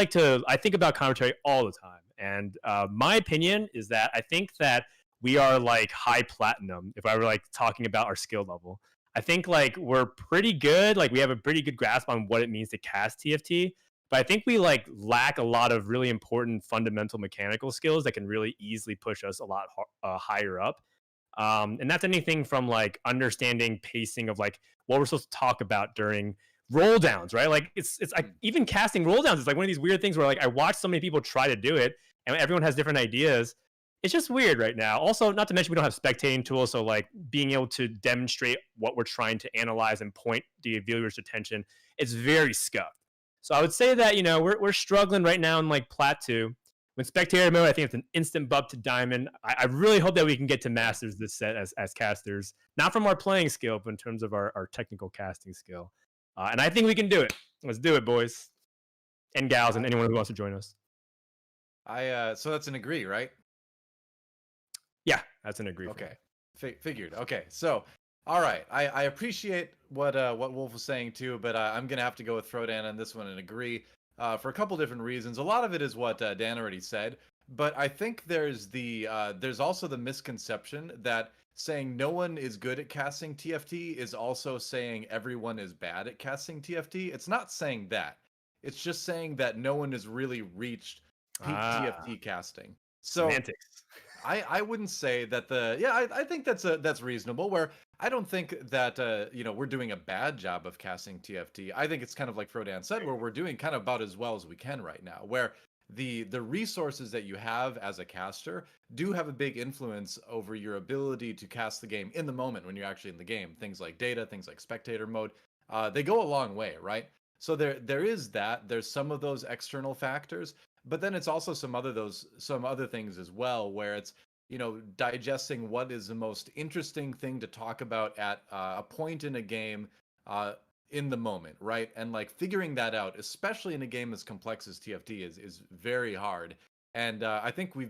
think about commentary all the time. And my opinion is that I think that we are like high platinum if I were like talking about our skill level. I think like we're pretty good. Like we have a pretty good grasp on what it means to cast TFT. But I think we like lack a lot of really important fundamental mechanical skills that can really easily push us a lot higher up. And that's anything from like understanding pacing of like what we're supposed to talk about during roll downs, right? Like it's like even casting roll downs is like one of these weird things where like I watch so many people try to do it and everyone has different ideas. It's just weird right now. Also, not to mention we don't have spectating tools, so like being able to demonstrate what we're trying to analyze and point the viewer's attention, it's very scuffed. So I would say that we're struggling right now in like Plat 2. When spectator mode, I think it's an instant bump to diamond. I really hope that we can get to masters this set as casters, not from our playing skill, but in terms of our technical casting skill. And I think we can do it. Let's do it, boys and gals, and anyone who wants to join us. So that's an agree, right? Yeah, that's an agree. Okay, figured. Okay, so all right, I appreciate what Wolf was saying too, but I'm gonna have to go with Frodan on this one and agree for a couple different reasons. A lot of it is what Dan already said, but I think there's also the misconception that saying no one is good at casting TFT is also saying everyone is bad at casting TFT. It's not saying that. It's just saying that no one has really reached peak TFT casting. So semantics. I wouldn't say that I think that's reasonable. Where I don't think that we're doing a bad job of casting TFT. I think it's kind of like Frodan said, where we're doing kind of about as well as we can right now. Where the resources that you have as a caster do have a big influence over your ability to cast the game in the moment when you're actually in the game. Things like data, things like spectator mode, they go a long way, right? So there is that. There's some of those external factors, But then it's also some other things as well, where it's, digesting what is the most interesting thing to talk about at a point in a game in the moment, right? And like figuring that out, especially in a game as complex as TFT is very hard. And I think we're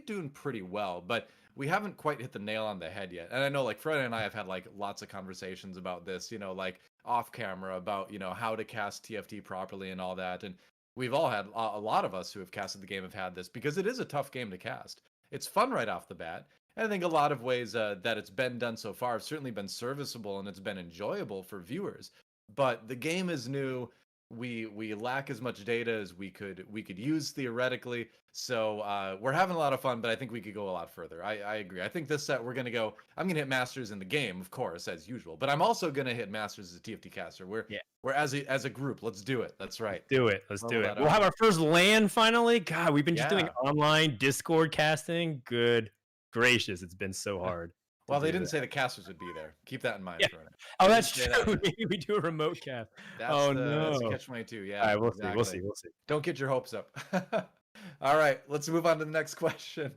doing pretty well, but we haven't quite hit the nail on the head yet. And I know like Frodan and I have had like lots of conversations about this, like off camera about, how to cast TFT properly and all that. And we've all had, a lot of us who have casted the game have had this, because it is a tough game to cast. It's fun right off the bat. And I think a lot of ways that it's been done so far have certainly been serviceable and it's been enjoyable for viewers. But the game is new. We lack as much data as we could use theoretically. So we're having a lot of fun, but I think we could go a lot further. I agree. I think this set I'm gonna hit Masters in the game, of course, as usual. But I'm also gonna hit Masters as a TFT caster. We're as a group. Let's do it. That's right. Let's do it. We'll have our first LAN finally. God, we've been just doing online Discord casting. Good gracious, it's been so hard. Well, they didn't say the casters would be there. Keep that in mind. Yeah. Oh, that's true. Maybe we do a remote cast. No. That's catch-22. Yeah. All right, we'll see. Don't get your hopes up. All right, let's move on to the next question.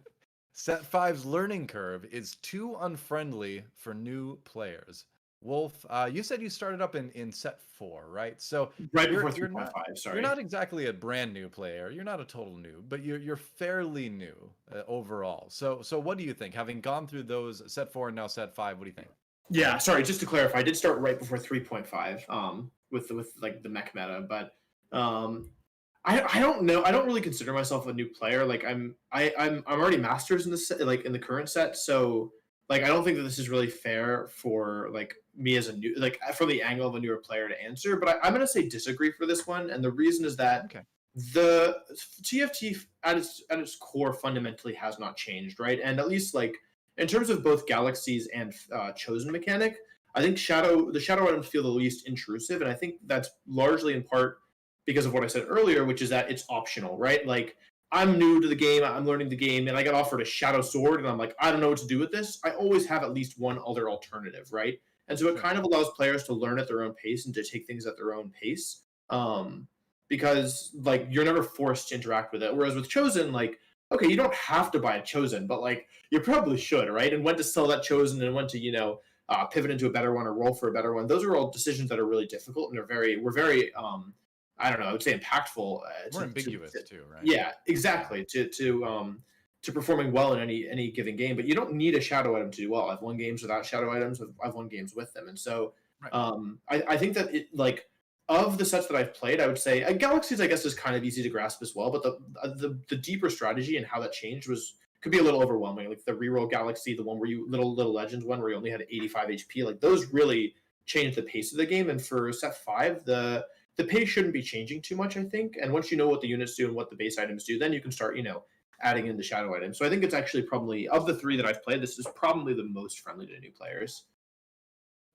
Set 5's learning curve is too unfriendly for new players. Wolf, you said you started up in set 4, right? So right before 3.5. Sorry, you're not exactly a brand new player. You're not a total noob, but you're fairly new overall. So what do you think? Having gone through those set 4 and now set 5, what do you think? Yeah, sorry. Just to clarify, I did start right before 3.5. With like the mech meta, but I don't know. I don't really consider myself a new player. Like I'm already masters in this like in the current set, so. Like, I don't think that this is really fair for, like, me as a new, like, from the angle of a newer player to answer, but I'm going to say disagree for this one, and the reason is that the TFT at its core fundamentally has not changed, right? And at least, like, in terms of both galaxies and chosen mechanic, I think the shadow items feel the least intrusive, and I think that's largely in part because of what I said earlier, which is that it's optional, right? Like, I'm new to the game, I'm learning the game, and I got offered a shadow sword, and I'm like, I don't know what to do with this. I always have at least one other alternative, right? And so it kind of allows players to learn at their own pace and to take things at their own pace, because like you're never forced to interact with it. Whereas with Chosen, like, okay, you don't have to buy a Chosen, but like you probably should, right? And when to sell that Chosen and when to pivot into a better one or roll for a better one. Those are all decisions that are really difficult and we're very I don't know, I would say impactful. More ambiguous too, right? Yeah, exactly. To performing well in any given game, but you don't need a shadow item to do well. I've won games without shadow items. I've won games with them, and so I think that it like of the sets that I've played, I would say Galaxies I guess is kind of easy to grasp as well, but the deeper strategy and how that changed could be a little overwhelming. Like the reroll Galaxy, the one where you little Legends one where you only had 85 HP, like those really changed the pace of the game. And for set 5, the pace shouldn't be changing too much, I think. And once you know what the units do and what the base items do, then you can start, adding in the shadow items. So I think it's actually probably, of the 3 that I've played, this is probably the most friendly to new players.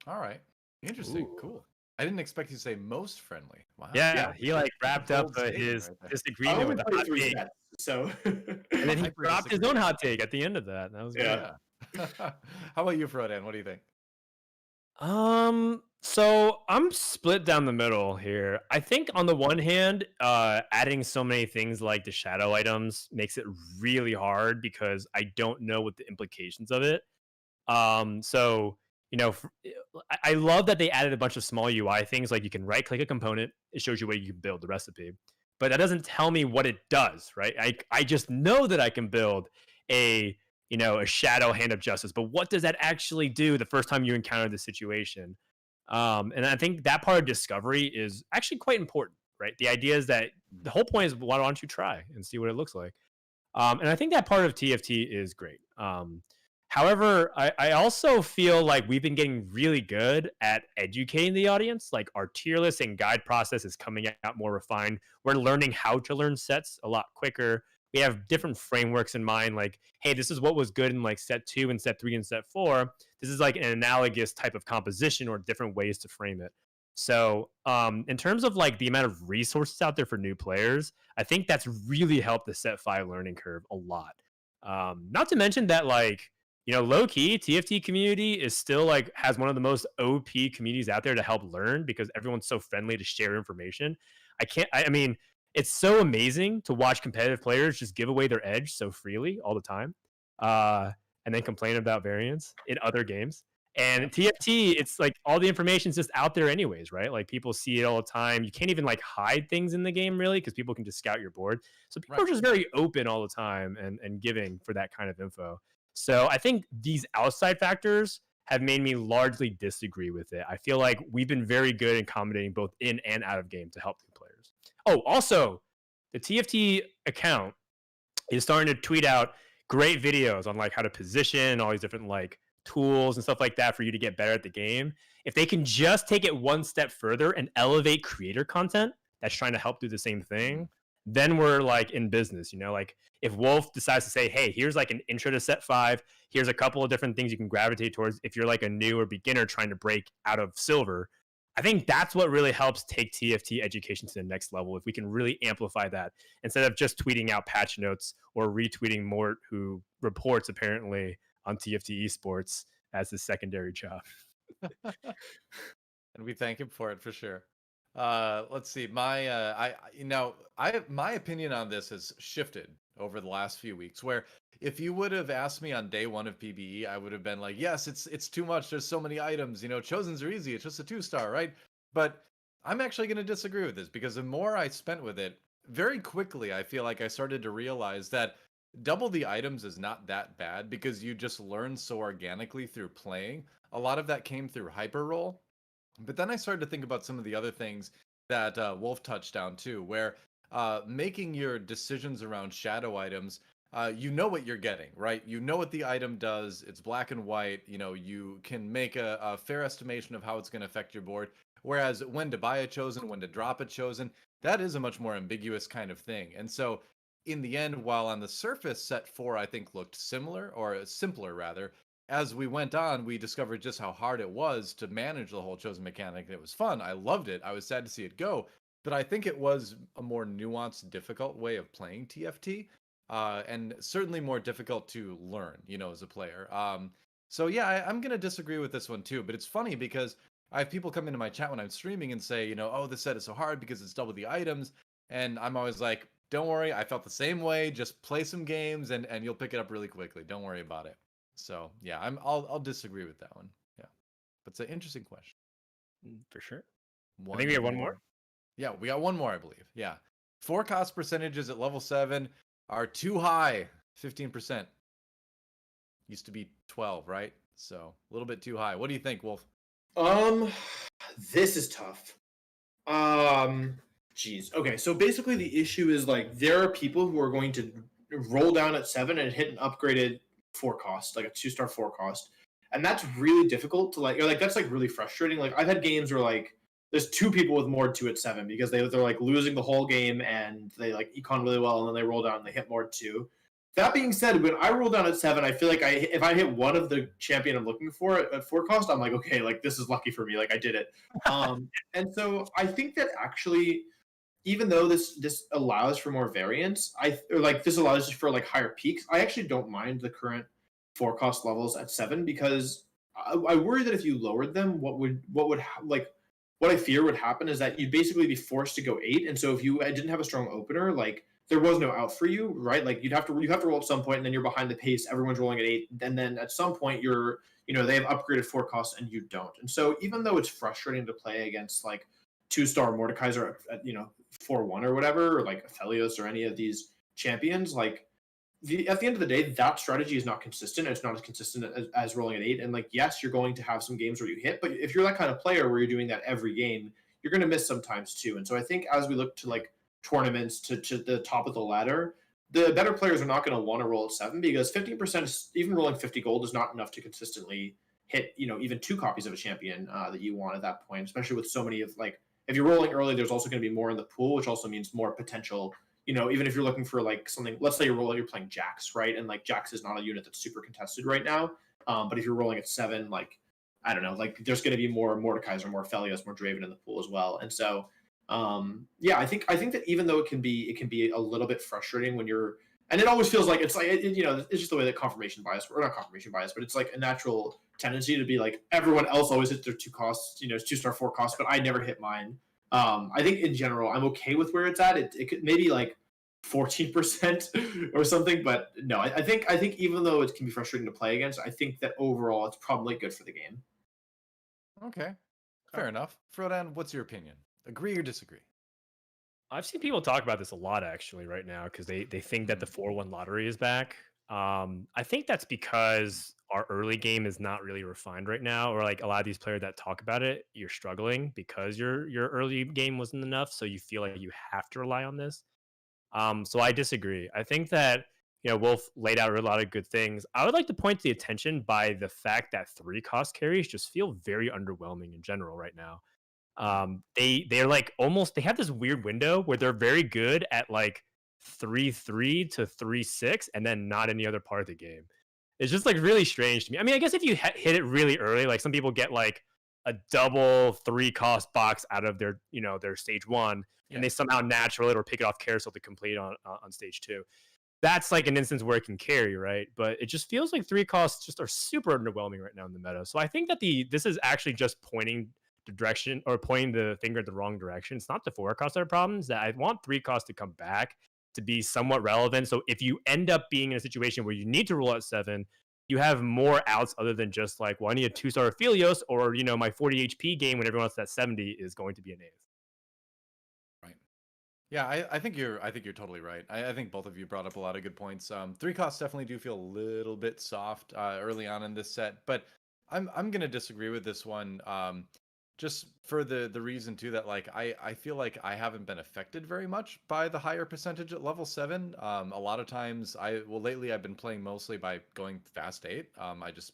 All right. Interesting. Ooh. Cool. I didn't expect you to say most friendly. Wow. Yeah, he like wrapped up his disagreement with the hot take. Sets, so and then he dropped his own hot take at the end of that. That was good. Yeah. How about you, Frodan? What do you think? So I'm split down the middle here. I think on the one hand, adding so many things like the shadow items makes it really hard because I don't know what the implications of it. So I love that they added a bunch of small UI things, like you can right click a component, it shows you where you can build the recipe, but that doesn't tell me what it does, right? I just know that I can build a shadow hand of justice, but what does that actually do the first time you encounter the situation? And I think that part of discovery is actually quite important, right? The idea is that the whole point is, why don't you try and see what it looks like? And I think that part of TFT is great. However, I also feel like we've been getting really good at educating the audience. Like our tier list and guide process is coming out more refined. We're learning how to learn sets a lot quicker. We have different frameworks in mind, like, hey, this is what was good in like set 2 and set 3 and set 4. This is like an analogous type of composition or different ways to frame it. So in terms of like the amount of resources out there for new players, I think that's really helped the set 5 learning curve a lot. Not to mention that like, low key TFT community is still like has one of the most OP communities out there to help learn because everyone's so friendly to share information. I mean, it's so amazing to watch competitive players just give away their edge so freely all the time, and then complain about variance in other games. And TFT, it's like all the information's just out there anyways, right? Like people see it all the time. You can't even like hide things in the game really because people can just scout your board. So people are just very open all the time and giving for that kind of info. So I think these outside factors have made me largely disagree with it. I feel like we've been very good in accommodating both in and out of game to help new players. Oh, also, the TFT account is starting to tweet out great videos on like how to position, all these different like tools and stuff like that for you to get better at the game. If they can just take it one step further and elevate creator content that's trying to help do the same thing, then we're like in business, you know, like if Wolf decides to say, hey, here's like an intro to set 5, here's a couple of different things you can gravitate towards if you're like a new or beginner trying to break out of silver. I think that's what really helps take TFT education to the next level. If we can really amplify that instead of just tweeting out patch notes or retweeting Mort, who reports apparently on TFT Esports as his secondary job. And we thank him for it for sure. Let's see. My my opinion on this has shifted over the last few weeks, where if you would have asked me on day 1 of PBE, I would have been like, yes, it's too much. There's so many items, you know, Chosens are easy. It's just a 2-star, right? But I'm actually going to disagree with this because the more I spent with it, very quickly, I feel like I started to realize that double the items is not that bad because you just learn so organically through playing. A lot of that came through hyper roll. But then I started to think about some of the other things that Wolf touched on too, where making your decisions around shadow items, you know what you're getting, right? You know what the item does. It's black and white. You know, you can make a fair estimation of how it's going to affect your board. Whereas when to buy a chosen, when to drop a chosen, that is a much more ambiguous kind of thing. And so in the end, while on the surface set 4, I think looked similar, or simpler rather, as we went on, we discovered just how hard it was to manage the whole chosen mechanic. It was fun. I loved it. I was sad to see it go, but I think it was a more nuanced, difficult way of playing TFT, and certainly more difficult to learn, you know, as a player. So yeah, I'm going to disagree with this one too, but it's funny because I have people come into my chat when I'm streaming and say, you know, oh, this set is so hard because it's double the items. And I'm always like, don't worry, I felt the same way. Just play some games and you'll pick it up really quickly. Don't worry about it. So yeah, I'll disagree with that one. Yeah, but it's an interesting question for sure. I think we have one more. Yeah, we got one more, I believe. Yeah, forecast percentages at level 7 are too high. 15% used to be 12, right? So a little bit too high. What do you think, Wolf? This is tough. Geez. Okay, so basically the issue is like there are people who are going to roll down at 7 and hit an upgraded forecast, like a 2-star forecast, and that's really difficult to like. Or like that's like really frustrating. Like I've had games where like there's 2 people with Mord 2 at 7 because they're like losing the whole game and they like econ really well and then they roll down and they hit Mord 2. That being said, when I roll down at 7, I feel like if I hit one of the champion I'm looking for at forecast, I'm like, okay, like this is lucky for me, like I did it. And so I think that actually, even though this allows for more variance, this allows for like higher peaks, I actually don't mind the current forecast levels at 7 because I worry that if you lowered them, what I fear would happen is that you'd basically be forced to go 8. And so if you didn't have a strong opener, like there was no out for you, right? Like you have to roll at some point, and then you're behind the pace. Everyone's rolling at 8, and then at some point they have upgraded forecasts and you don't. And so even though it's frustrating to play against like 2-star Mordekaiser at 4-1 or whatever, or like Aphelios or any of these champions, like at the end of the day, that strategy is not consistent. It's not as consistent as rolling at 8. And like, yes, you're going to have some games where you hit, but if you're that kind of player where you're doing that every game, you're going to miss sometimes too. And so I think as we look to like tournaments to the top of the ladder, the better players are not going to want to roll at 7 because 15%, even rolling 50 gold is not enough to consistently hit, even 2 copies of a champion that you want at that point, especially with so many of like, if you're rolling early, there's also going to be more in the pool, which also means more potential. Even if you're looking for like something, let's say you're playing Jax, right? And like Jax is not a unit that's super contested right now. But if you're rolling at 7, like, I don't know, like there's going to be more Mordekaiser, more Aphelios, more Draven in the pool as well. And so, yeah, I think that even though it can be a little bit frustrating when you're, and it always feels like it's like, it's just the way that confirmation bias, or not confirmation bias, but it's like a natural tendency to be like everyone else always hits their 2 costs, 2-star 4 costs, but I never hit mine. I think in general, I'm okay with where it's at. It could maybe like 14% or something, but no, I think even though it can be frustrating to play against, I think that overall it's probably good for the game. Okay, fair enough. Frodan, what's your opinion? Agree or disagree? I've seen people talk about this a lot actually right now because they think that the 4-1 lottery is back. I think that's because our early game is not really refined right now, or like a lot of these players that talk about it, you're struggling because your early game wasn't enough, so you feel like you have to rely on this. So I disagree. I think that Wolf laid out a lot of good things. I would like to point the attention by the fact that 3 cost carries just feel very underwhelming in general right now. They're like almost they have this weird window where they're very good at like 3-3 to 3-6 and then not any other part of the game. It's just like really strange to me. I mean, I guess if you hit it really early, like some people get like a double 3 cost box out of their stage 1 and they somehow natural it or pick it off carousel to complete on stage 2. That's like an instance where it can carry, right? But it just feels like 3 costs just are super underwhelming right now in the meta. So I think that this is actually just pointing the direction or pointing the finger at the wrong direction. It's not the 4 costs that are problems. That I want 3 costs to come back to be somewhat relevant. So if you end up being in a situation where you need to roll out 7, you have more outs other than just like, well, I need a 2-star Aphelios or my 40 HP game when everyone else at 70 is going to be an ace. Right. Yeah, I think you're totally right. I think both of you brought up a lot of good points. 3 costs definitely do feel a little bit soft early on in this set, but I'm gonna disagree with this one. Just for the reason too that like I feel like I haven't been affected very much by the higher percentage at level 7. A lot of times lately I've been playing mostly by going fast 8. I just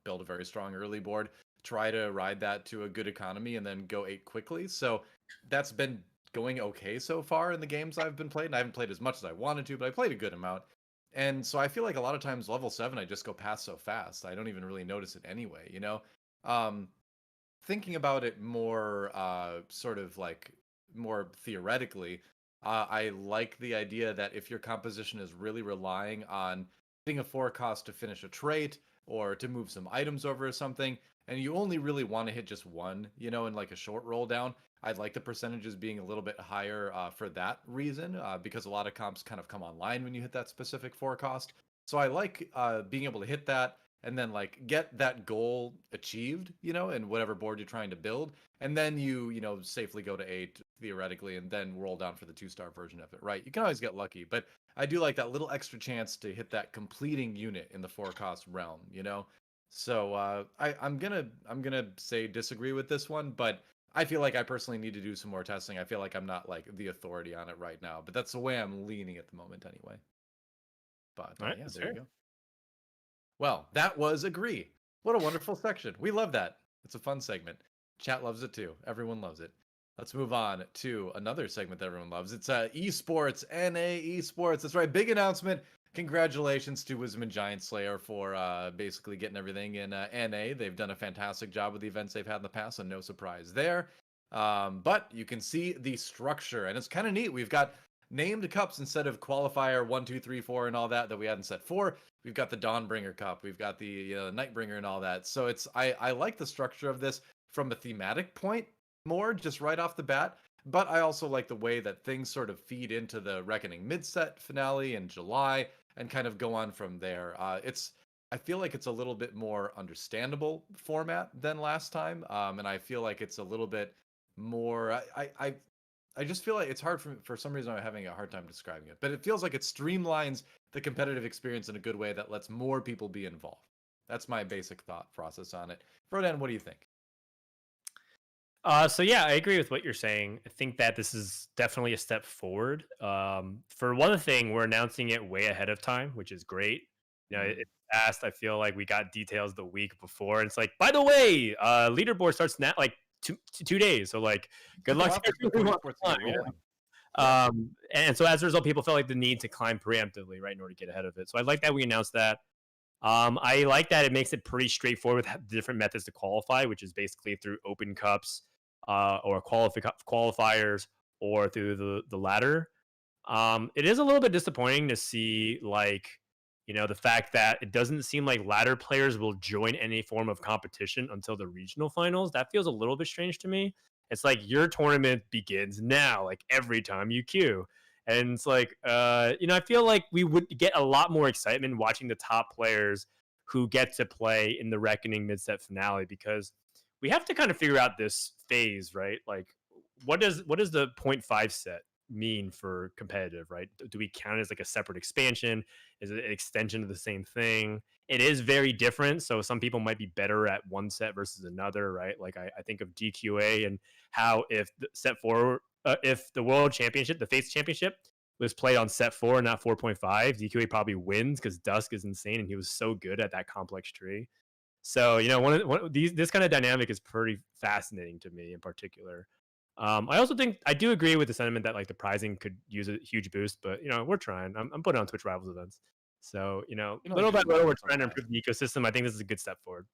build a very strong early board, try to ride that to a good economy, and then go 8 quickly. So that's been going okay so far in the games I've been playing. I haven't played as much as I wanted to, but I played a good amount. And so I feel like a lot of times level 7 I just go past so fast. I don't even really notice it anyway, you know? Thinking about it more sort of like more theoretically, I like the idea that if your composition is really relying on hitting a 4 cost to finish a trait or to move some items over or something, and you only really want to hit just one, in like a short roll down, I'd like the percentages being a little bit higher for that reason, because a lot of comps kind of come online when you hit that specific 4 cost. So I like being able to hit that and then like get that goal achieved, in whatever board you're trying to build, and then you safely go to 8 theoretically, and then roll down for the 2-star version of it. Right? You can always get lucky, but I do like that little extra chance to hit that completing unit in the 4 cost realm. So I'm gonna say disagree with this one, but I feel like I personally need to do some more testing. I feel like I'm not like the authority on it right now, but that's the way I'm leaning at the moment anyway. But All right, yeah, that's there fair. you go. Well, that was agree. What a wonderful section. We love that. It's a fun segment. Chat loves it too. Everyone loves it. Let's move on to another segment that everyone loves. It's esports, NA Esports. That's right. Big announcement. Congratulations to Wisdom and GiantSlayer for basically getting everything in NA. They've done a fantastic job with the events they've had in the past, so no surprise there. But you can see the structure, and it's kind of neat. We've got named cups instead of qualifier 1, 2, 3, 4, and all that we had in set 4. We've got the Dawnbringer Cup. We've got the Nightbringer and all that. So I like the structure of this from a thematic point more, just right off the bat. But I also like the way that things sort of feed into the Reckoning mid-set finale in July and kind of go on from there. I feel like it's a little bit more understandable format than last time, and I feel like it's a little bit more. I just feel like it's hard for some reason I'm having a hard time describing it, but it feels like it streamlines the competitive experience in a good way that lets more people be involved. That's my basic thought process on it. Frodan, what do you think? So yeah, I agree with what you're saying. I think that this is definitely a step forward. For one thing, we're announcing it way ahead of time, which is great. It's fast. I feel like we got details the week before. And it's like, by the way, leaderboard starts now like 2 days. So like, good luck. And so as a result, people felt like the need to climb preemptively, right, in order to get ahead of it. So I like that we announced that. I like that it makes it pretty straightforward with different methods to qualify, which is basically through open cups, or qualifiers, or through the ladder. It is a little bit disappointing to see, like, the fact that it doesn't seem like ladder players will join any form of competition until the regional finals. That feels a little bit strange to me. It's like your tournament begins now, like every time you queue. And it's like, I feel like we would get a lot more excitement watching the top players who get to play in the Reckoning mid-set finale, because we have to kind of figure out this phase, right? Like, what does the point 0.5 set mean for competitive, right? Do we count it as like a separate expansion? Is it an extension of the same thing? It is very different. So some people might be better at one set versus another, right? Like I think of DQA and how if set 4, if the world championship, the Fates championship was played on set 4 and not 4.5, DQA probably wins because Dusk is insane and he was so good at that complex tree. So, this kind of dynamic is pretty fascinating to me in particular. I also think I do agree with the sentiment that like the prizing could use a huge boost, but we're trying. I'm putting on Twitch Rivals events, so little by little we're trying to improve the ecosystem. I think this is a good step forward.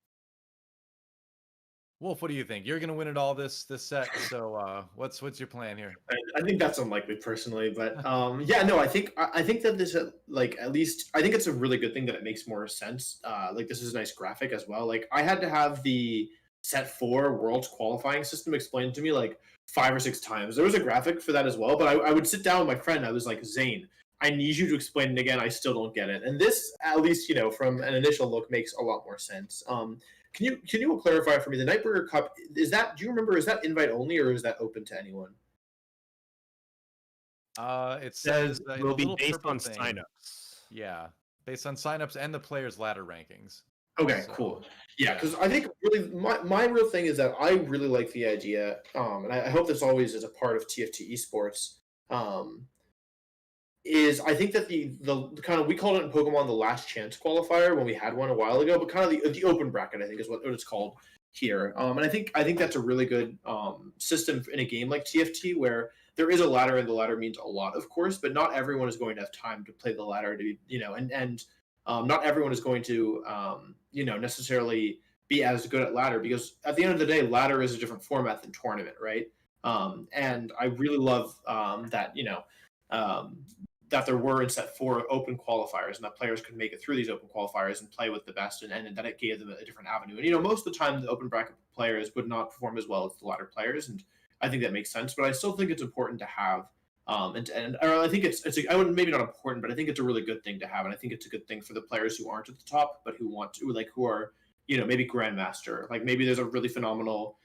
Wolf, what do you think? You're gonna win it all this set. So what's your plan here? I think that's unlikely personally, but yeah, no, I think that this like at least I think it's a really good thing that it makes more sense. Like this is a nice graphic as well. Like I had to have the set 4 worlds qualifying system explained to me like 5 or 6 times. There was a graphic for that as well, but I would sit down with my friend. I was like, Zane, I need you to explain it again. I still don't get it. And this, at least from an initial look, makes a lot more sense. Can you clarify for me the Nightbringer Cup? Do you remember? Is that invite only or is that open to anyone? It says it will be based on signups. Yeah, based on signups and the players' ladder rankings. Okay, so, cool. Yeah, because I think really my real thing is that I really like the idea, and I hope this always is a part of TFT Esports. Is I think that the kind of, we called it in Pokemon the last chance qualifier when we had one a while ago, but kind of the open bracket I think is what it's called here. And I think that's a really good system in a game like TFT where there is a ladder and the ladder means a lot, of course, but not everyone is going to have time to play the ladder to be, and not everyone is going to necessarily be as good at ladder, because at the end of the day, ladder is a different format than tournament, right? And I really love that that there were in set 4 open qualifiers and that players could make it through these open qualifiers and play with the best, and that it gave them a different avenue. And most of the time the open bracket players would not perform as well as the ladder players, and I think that makes sense, but I still think it's important to have and I think it's I wouldn't, maybe not important, but I think it's a really good thing to have, and I think it's a good thing for the players who aren't at the top but who want to, like, who are maybe grandmaster, like maybe there's a really phenomenal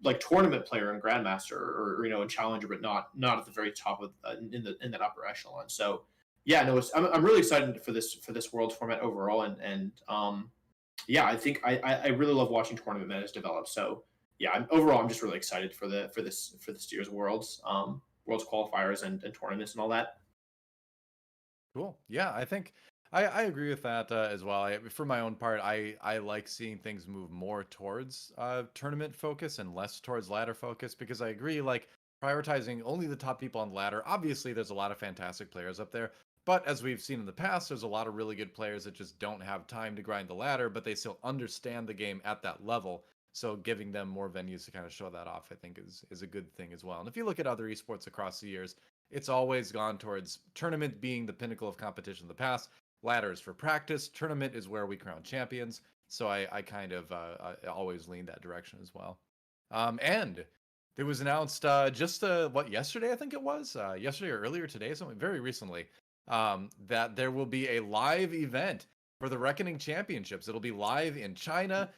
like tournament player in grandmaster or in challenger, but not at the very top of in that upper echelon. So yeah, no, I'm really excited for this world format overall, and yeah, I think I really love watching tournament metas develop. So yeah, overall I'm just really excited for this year's worlds qualifiers and tournaments and all that. Cool. Yeah, I think I agree with that as well. For my own part, I like seeing things move more towards tournament focus and less towards ladder focus, because I agree, like, prioritizing only the top people on ladder. Obviously, there's a lot of fantastic players up there, but as we've seen in the past, there's a lot of really good players that just don't have time to grind the ladder, but they still understand the game at that level. So giving them more venues to kind of show that off, I think, is a good thing as well. And if you look at other esports across the years, it's always gone towards tournament being the pinnacle of competition in the past. Ladder is for practice. Tournament is where we crown champions. So I kind of always lean that direction as well. And it was announced just yesterday, I think it was yesterday or earlier today, something very recently, that there will be a live event for the Reckoning Championships. It'll be live in China.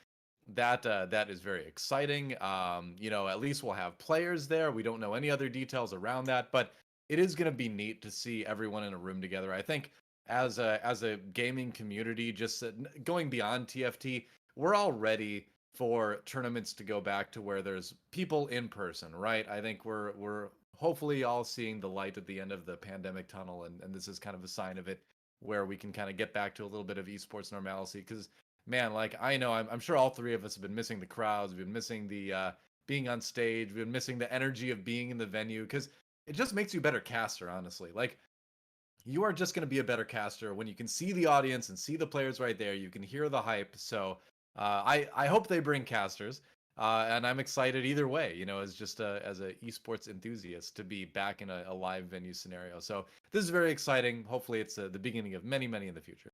That is very exciting. At least we'll have players there. We don't know any other details around that, but it is going to be neat to see everyone in a room together. I think as a gaming community, just going beyond TFT, we're all ready for tournaments to go back to where there's people in person, right? I think we're hopefully all seeing the light at the end of the pandemic tunnel, and this is kind of a sign of it, where we can kind of get back to a little bit of esports normalcy. Because man, like, I know I'm sure all three of us have been missing the crowds, we've been missing the being on stage, we've been missing the energy of being in the venue, because it just makes you a better caster, honestly. Like, you are just going to be a better caster when you can see the audience and see the players right there. You can hear the hype. So I hope they bring casters, and I'm excited either way, as just as a esports enthusiast, to be back in a live venue scenario. So this is very exciting. Hopefully it's the beginning of many in the future.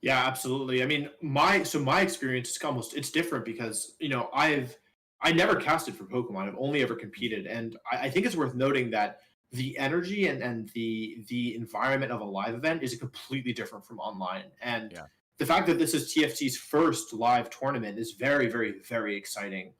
Yeah, absolutely. I mean, my experience is it's different because I've I never casted for Pokemon. I've only ever competed, and I think it's worth noting that the energy and the environment of a live event is completely different from online. And Yeah. the fact that this is TFT's first live tournament is very, very, very exciting.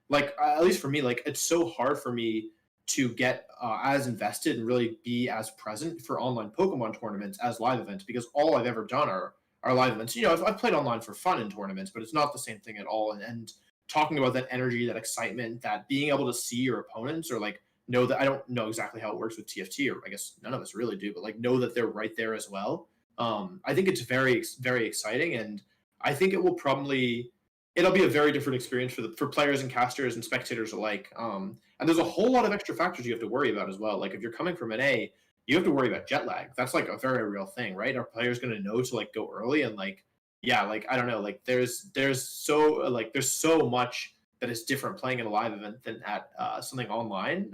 Like at least for me, like it's so hard for me to get as invested and really be as present for online Pokemon tournaments as live events because all I've ever done are live events. You know, I've played online for fun in tournaments, but it's not the same thing at all. And talking about that energy, that excitement, that being able to see your opponents or like know that I don't know exactly how it works with TFT, or I guess none of us really do, but like know that they're right there as well. I think it's very, very exciting, and I think it will probably it'll be a very different experience for players and casters and spectators alike. And there's a whole lot of extra factors you have to worry about as well. Like if you're coming from NA, you have to worry about jet lag. That's like a very real thing, right? Are players going to know to like go early and like yeah, like I don't know, like there's so much that is different playing at a live event than at something online.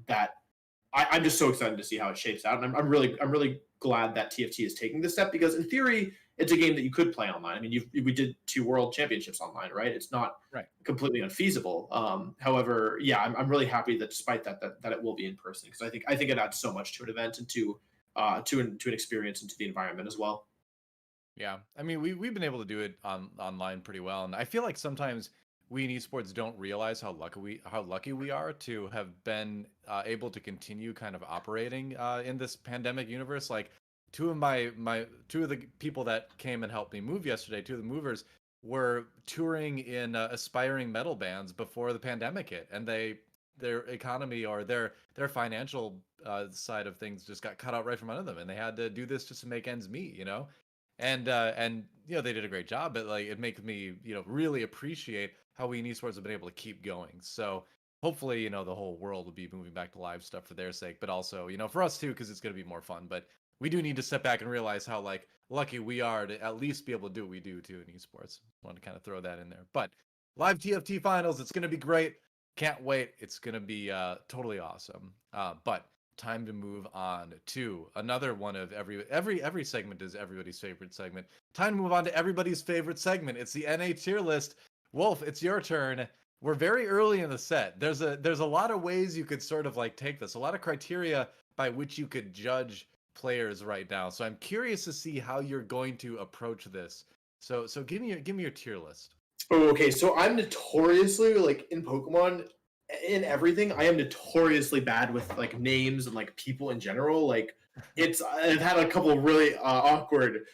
That I'm just so excited to see how it shapes out, and I'm really glad that TFT is taking this step because in theory it's a game that you could play online. I mean, we did 2 world championships online, right? It's not Right. completely unfeasible. However, yeah, I'm really happy that despite that it will be in person because I think it adds so much to an event and to an experience and to the environment as well. Yeah, I mean, we've been able to do it online pretty well, and I feel like sometimes we in esports don't realize how lucky we are to have been able to continue kind of operating in this pandemic universe. Like two of two of the people that came and helped me move yesterday, two of the movers were touring in aspiring metal bands before the pandemic hit, and their economy or their financial side of things just got cut out right from under them, and they had to do this just to make ends meet, you know. And you know, they did a great job, but like it makes me, you know, really appreciate how we in esports have been able to keep going. So hopefully, you know, the whole world will be moving back to live stuff for their sake, but also, you know, for us too, because it's going to be more fun. But we do need to step back and realize how like lucky we are to at least be able to do what we do too in esports. Want to kind of throw that in there. But live TFT finals, it's going to be great. Can't wait. It's going to be totally awesome. But time to move on to another one of every segment is everybody's favorite segment. Time to move on to everybody's favorite segment. It's the NA tier list. Wolf, it's your turn. We're very early in the set. There's a lot of ways you could sort of like take this, a lot of criteria by which you could judge players right now. So I'm curious to see how you're going to approach this. So give me your tier list. Oh, okay. So I'm notoriously like in Pokemon, in everything. I am notoriously bad with like names and like people in general. Like I've had a couple of really awkward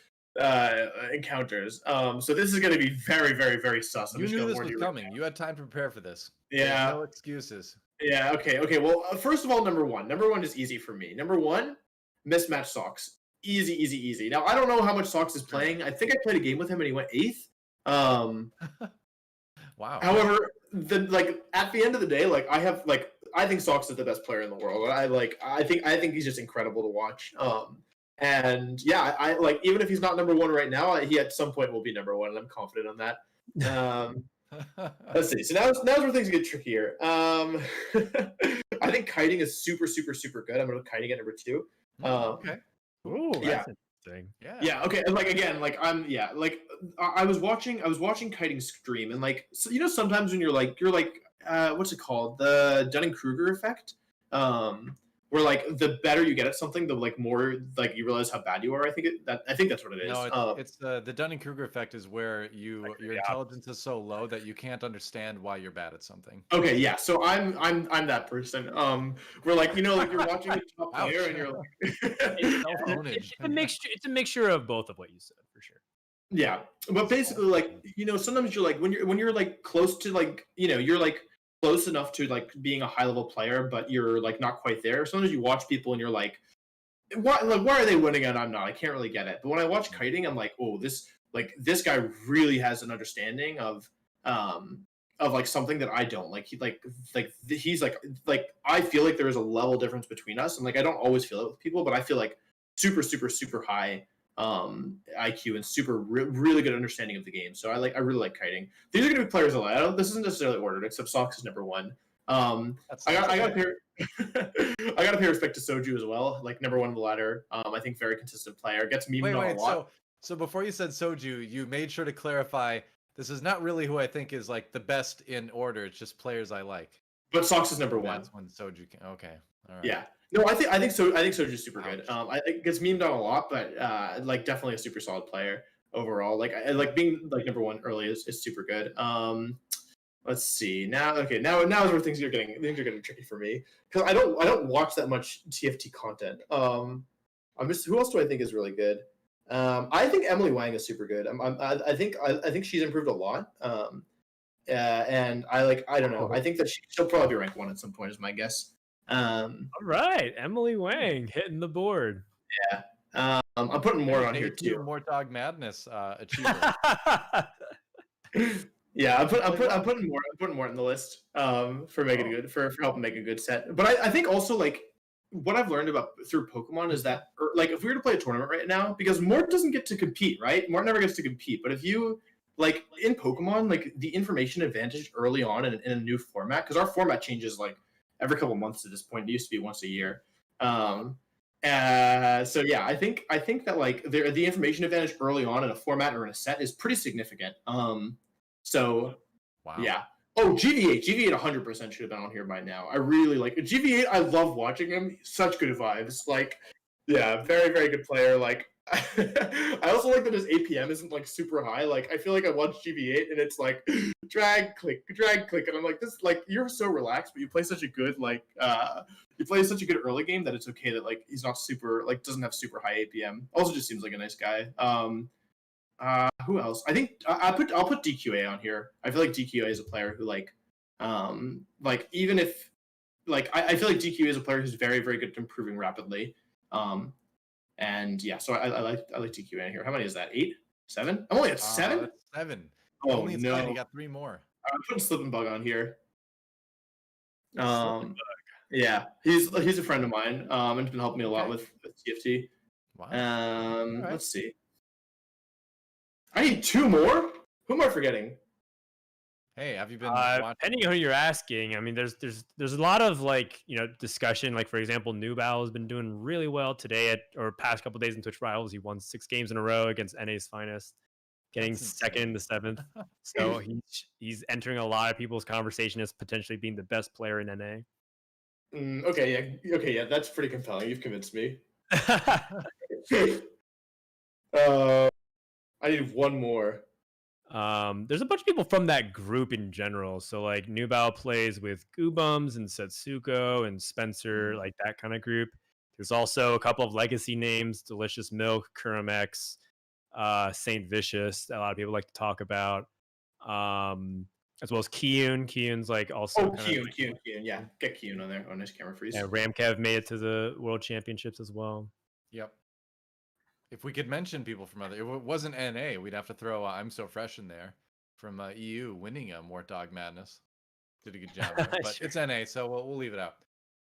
encounters. So this is going to be very, very, very sus. You knew this was coming. You had time to prepare for this. Yeah. No excuses. Yeah. Okay. Okay. Well, first of all, number one is easy for me. Number one, mismatch Socks. Easy, easy, easy. Now I don't know how much Socks is playing. I think I played a game with him and he went 8th. Wow. However, at the end of the day, like I think Socks is the best player in the world. I think he's just incredible to watch. And yeah, I like even if he's not number 1 right now, he at some point will be number 1, and I'm confident on that. Let's see. So now's where things get trickier. I think kiting is super, super, super good. I'm gonna go kiting at number 2. Okay. Ooh, yeah. That's interesting. Yeah. Okay. And like again, like I was watching kiting stream, and like so, you know, sometimes when you're like what's it called, the Dunning-Kruger effect, where like the better you get at something, the like more like you realize how bad you are. I think that's what it is. No, it's the Dunning-Kruger effect is where your intelligence is so low that you can't understand why you're bad at something. Okay, yeah. So I'm that person. Where like, you know, like you're watching a top player and you're like it's a mixture of both of what you said for sure. Yeah, but basically, like, you know, sometimes you're like when you're like close to like, you know, you're like close enough to like being a high level player, but you're like not quite there. Sometimes you watch people and you're like, why are they winning and I'm not? I can't really get it. But when I watch kiting, I'm like, oh, this guy really has an understanding of like something that I don't. Like he's like I feel like there is a level difference between us, and like I don't always feel it with people, but I feel like super, super, super high IQ and super really good understanding of the game. So I really like kiting. These are going to be players a lot. This isn't necessarily ordered, except Socks is number 1. I got to pay respect to Soju as well. Like number 1 on the ladder. I think very consistent player. Gets memed on a lot. So before you said Soju, you made sure to clarify This is not really who I think is like the best in order. It's just players I like. But Sox is number one. That's when Soju can. Okay, all right. Yeah. No, I think Soju's super good. Ouch. It gets memed on a lot, but like definitely a super solid player overall. Like I like being like number one early is super good. Let's see now. Okay, now is where things are getting tricky for me because I don't watch that much TFT content. I'm just who else do I think is really good? I think Emily Wang is super good. I think she's improved a lot. And I don't know. I think that she'll probably be ranked 1 at some point is my guess. All right, Emily Wang hitting the board. Yeah. I'm putting more on here too. More Dog Madness achiever. Yeah, I'm putting more in the list for making a good for helping make a good set. But I think also like what I've learned about through Pokemon is that like if we were to play a tournament right now, because Mort doesn't get to compete, right? Mort never gets to compete. But if you like in Pokemon, like the information advantage early on in a new format, because our format changes like every couple months at this point. It used to be once a year. So yeah, I think that like the information advantage early on in a format or in a set is pretty significant. So Wow. yeah. Oh, GV8 100% should have been on here by now. I really like GV8. I love watching him. Such good vibes. Like, yeah, very, very good player. Like, I also like that his APM isn't like super high. Like, I feel like I watch GV8 and it's like drag, click, and I'm like, this like you're so relaxed, but you play such a good early game that it's okay that like he's not super like doesn't have super high APM. Also, just seems like a nice guy. Who else? I think I'll put DQA on here. I feel like DQA is a player who like even if like I feel like DQA is a player who's very, very good at improving rapidly. And yeah, so I like DQA in here. How many is that? 8? 7? I'm only at 7? 7. Oh only no! 10. You got 3 more. I'm putting Slippin' Bug on here. Yeah, he's a friend of mine. And he's been helping me a lot with TFT. Wow. Right. Let's see. I need 2 more. Who am I forgetting? Hey, have you been depending on who you're asking? I mean, there's a lot of like discussion. Like for example, Nubal has been doing really well today or past couple days in Twitch Rivals. He won 6 games in a row against NA's finest, getting second in the 7th. So he's entering a lot of people's conversation as potentially being the best player in NA. Okay, yeah, that's pretty compelling. You've convinced me. I need 1 more. There's a bunch of people from that group in general. So like Nubal plays with Goobums and Setsuko and Spencer, like that kind of group. There's also a couple of legacy names: Delicious Milk, Kurimex, Saint Vicious. That a lot of people like to talk about. As well as Kiyun. Kiyun's like also. Oh, Kiyun. Yeah, get Kiyun on there. Oh, nice camera freeze. Yeah, Ramkev made it to the World Championships as well. Yep. If we could mention people from other, if it wasn't NA, we'd have to throw I'm So Fresh in there from EU winning a Mort Dog Madness. Did a good job there. But It's NA, so we'll leave it out.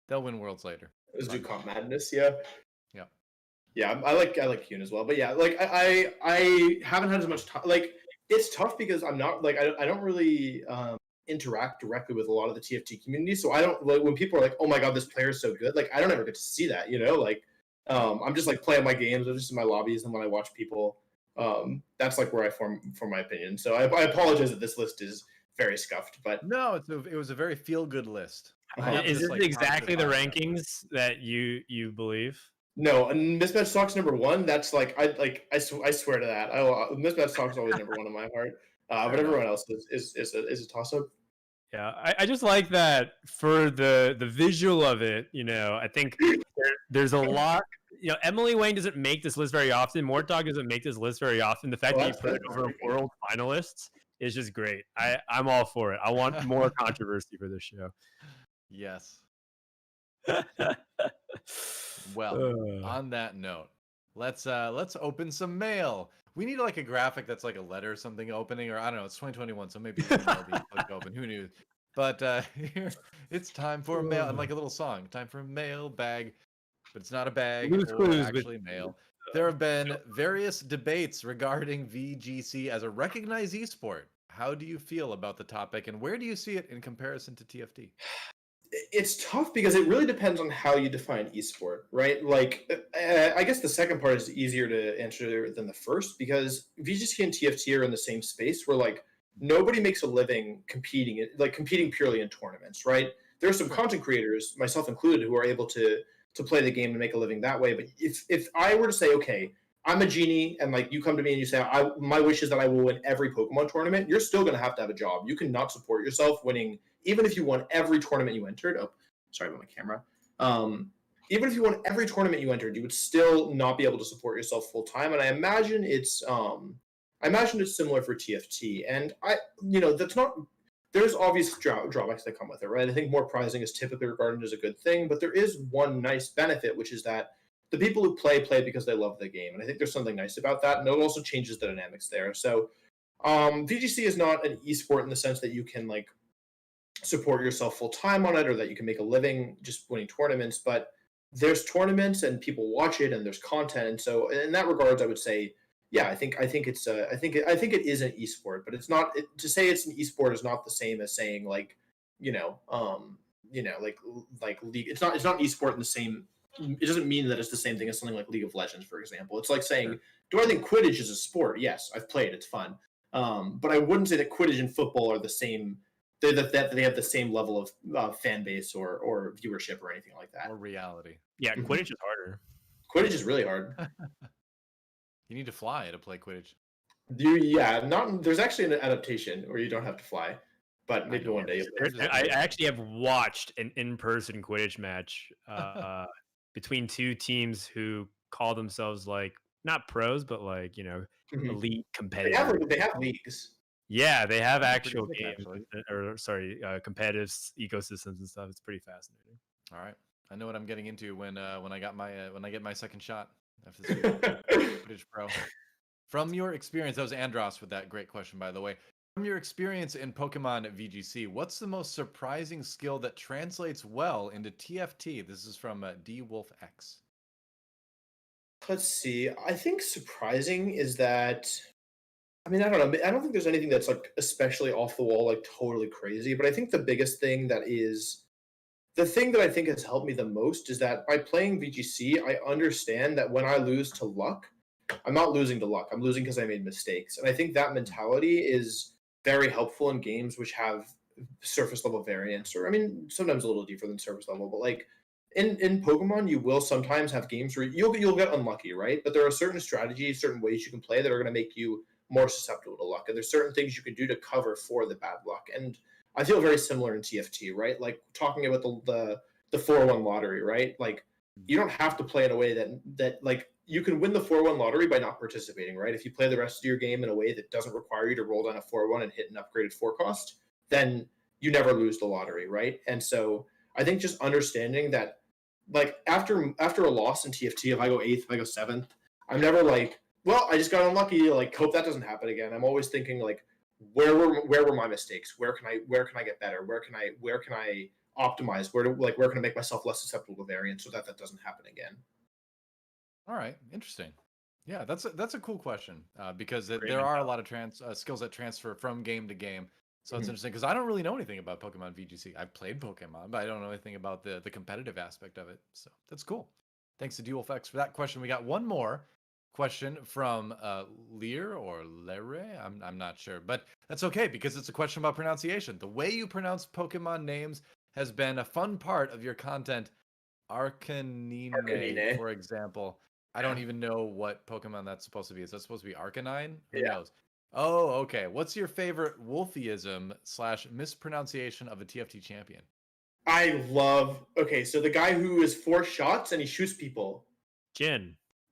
They'll win Worlds later. Let's do Comp Madness, yeah. Yeah. Yeah, I like Kiyun as well. But yeah, like I haven't had as much time. Like it's tough because I'm not like I don't really interact directly with a lot of the TFT community. So I don't like when people are like, oh my god, this player is so good. Like I don't ever get to see that, like. I'm just like playing my games, I'm just in my lobbies, and when I watch people, that's like where I form my opinion. So I apologize that this list is very scuffed, but no, it was a very feel good list. Is this exactly the rankings that you believe? No, and Mismatch Sox #1. That's like I swear to that. Mismatch Sox is always #1 in my heart. But everyone else is a toss up. Yeah, I just like that for the visual of it. I think there's a lot. Emily Wang doesn't make this list very often. Mort Dog doesn't make this list very often. The fact that you put it over world finalists is just great. I'm all for it. I want more controversy for this show. Yes. Well, on that note, let's open some mail. We need like a graphic that's like a letter or something opening, or I don't know. It's 2021, so maybe email will be open. Who knew? But here, it's time for mail, and like a little song. Time for Mailbag, but it's not a bag or actually mail. There have been various debates regarding VGC as a recognized esport. How do you feel about the topic, and where do you see it in comparison to TFT? It's tough because it really depends on how you define esport, right? Like, I guess the second part is easier to answer than the first because VGC and TFT are in the same space where, like, nobody makes a living competing purely in tournaments, right? There are some content creators, myself included, who are able to play the game and make a living that way. But if I were to say, okay, I'm a genie, and like you come to me and you say, my wish is that I will win every Pokemon tournament, you're still going to have a job. You cannot support yourself winning, even if you won every tournament you entered. Oh, sorry about my camera. Even if you won every tournament you entered, you would still not be able to support yourself full time. And I imagine it's similar for TFT. And that's not. There's obvious drawbacks that come with it, right? I think more prizing is typically regarded as a good thing, but there is one nice benefit, which is that the people who play because they love the game, and I think there's something nice about that, and it also changes the dynamics there. So, VGC is not an esport in the sense that you can like support yourself full time on it, or that you can make a living just winning tournaments. But there's tournaments, and people watch it, and there's content, and so in that regards, I would say, yeah, I think it is an esport, but it's not. To say it's an esport is not the same as saying like league. It's not an esport in the same. It doesn't mean that it's the same thing as something like League of Legends, for example. It's like saying, do I think Quidditch is a sport? Yes, I've played. It's fun. But I wouldn't say that Quidditch and football are the same. They have the same level of fan base or viewership or anything like that. Or reality. Yeah, Quidditch is harder. Quidditch is really hard. You need to fly to play Quidditch. There's actually an adaptation where you don't have to fly, but maybe one day. I actually have watched an in-person Quidditch match between two teams who call themselves like not pros, but like elite competitors. They have leagues. Yeah, they have actual games, competitive ecosystems and stuff. It's pretty fascinating. All right, I know what I'm getting into when I get my second shot after this Quidditch Pro. From your experience, that was Andros with that great question, by the way. From your experience in Pokemon VGC, what's the most surprising skill that translates well into TFT? This is from DWolfX. Let's see. I think surprising is that. I mean, I don't know. I don't think there's anything that's like especially off the wall, like totally crazy. But I think the biggest thing the thing that I think has helped me the most is that by playing VGC, I understand that when I lose to luck, I'm not losing to luck. I'm losing because I made mistakes. And I think that mentality is very helpful in games which have surface level variance, or I mean, sometimes a little deeper than surface level, but like in Pokemon, you will sometimes have games where you'll get unlucky, right? But there are certain strategies, certain ways you can play that are going to make you more susceptible to luck. And there's certain things you can do to cover for the bad luck. And I feel very similar in TFT, right? Like talking about the 4-1 lottery, right? Like you don't have to play in a way that like you can win the 4-1 lottery by not participating, right? If you play the rest of your game in a way that doesn't require you to roll down a 4-1 and hit an upgraded 4 cost, then you never lose the lottery, right? And so I think just understanding that, like after a loss in TFT, if I go 8th, if I go 7th, I'm never like, well, I just got unlucky. Like, hope that doesn't happen again. I'm always thinking like, where were my mistakes? Where can I get better? Where can I optimize? Where can I make myself less susceptible to variance so that doesn't happen again? All right, interesting. Yeah, that's a cool question because there are a lot of skills that transfer from game to game. So it's interesting because I don't really know anything about Pokemon VGC. I've played Pokemon, but I don't know anything about the competitive aspect of it. So that's cool. Thanks to DWolfX for that question. We got one more question from Lear or Lere. I'm not sure, but that's okay because it's a question about pronunciation. The way you pronounce Pokemon names has been a fun part of your content. Arcanine, for example. I don't even know what Pokemon that's supposed to be. Is that supposed to be Arcanine? Who knows? Oh, okay. What's your favorite Wolfeism / mispronunciation of a TFT champion? So the guy who is 4 shots and he shoots people.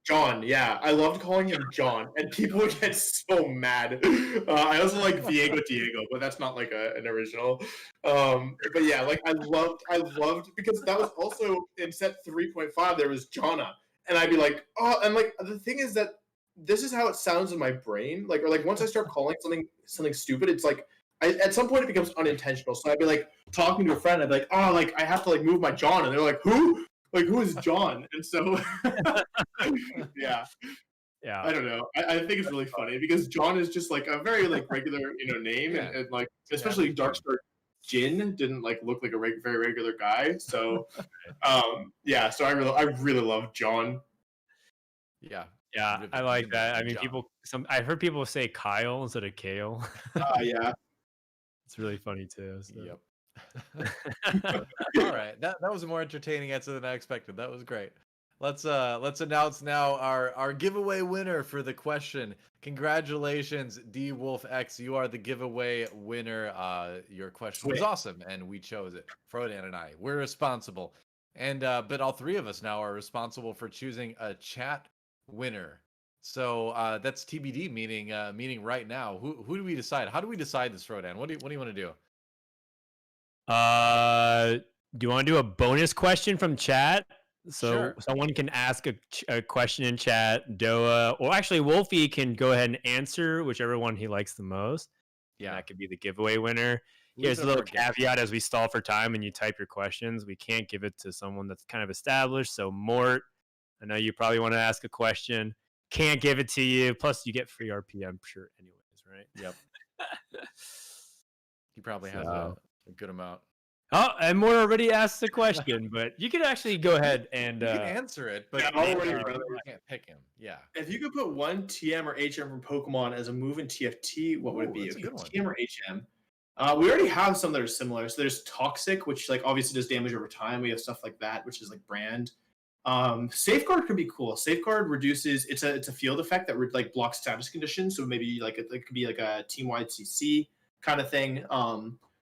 John, yeah. I loved calling him John, and people would get so mad. I also like Diego, but that's not like an original. But yeah, like I loved because that was also in set 3.5, there was Jonna. And I'd be like, oh, and like the thing is that this is how it sounds in my brain. Like, or like once I start calling something stupid, it's like at some point it becomes unintentional. So I'd be like talking to a friend, I'd be like, oh, like I have to like move my John, and they're like, who? Like, who is John? And so yeah. I don't know. I think it's really funny because John is just like a very like regular, name, and like especially Darkstar Jin didn't like look like a very regular guy. So so I really love John. Yeah, Yeah, I like that. I mean, I've heard people say Kyle instead of Kale. Yeah. It's really funny too. So. Yep. All right, that was a more entertaining answer than I expected. That was great. Let's announce now our giveaway winner for the question. Congratulations, D Wolf X. You are the giveaway winner. Your question was awesome, and we chose it. Frodan and I, we're responsible, and but all three of us now are responsible for choosing a chat winner. So that's TBD, meaning right now. Who do we decide? How do we decide this, Frodan? What do you want to do? Do you want to do a bonus question from chat? So Sure. someone can ask a question in chat. DoA, or actually Wolfey can go ahead and answer whichever one he likes the most. Yeah, and that could be the giveaway winner. Here's a little caveat as we stall for time and you type your questions. We can't give it to someone that's kind of established. So Mort, I know you probably want to ask a question. Can't give it to you. Plus, you get free RPM shirt anyways, right? Yep. He probably has a good amount. Oh, and Mort already asked the question, but you can actually go ahead and you can answer it, but you can't pick him. Yeah. If you could put one TM or HM from Pokemon as a move in TFT, what would it be? TM or HM? We already have some that are similar. So there's Toxic, which like obviously does damage over time. We have stuff like that, which is like Brand. Safeguard could be cool. Safeguard reduces. It's a field effect that like blocks status conditions. So maybe like it could be like a team wide CC kind of thing.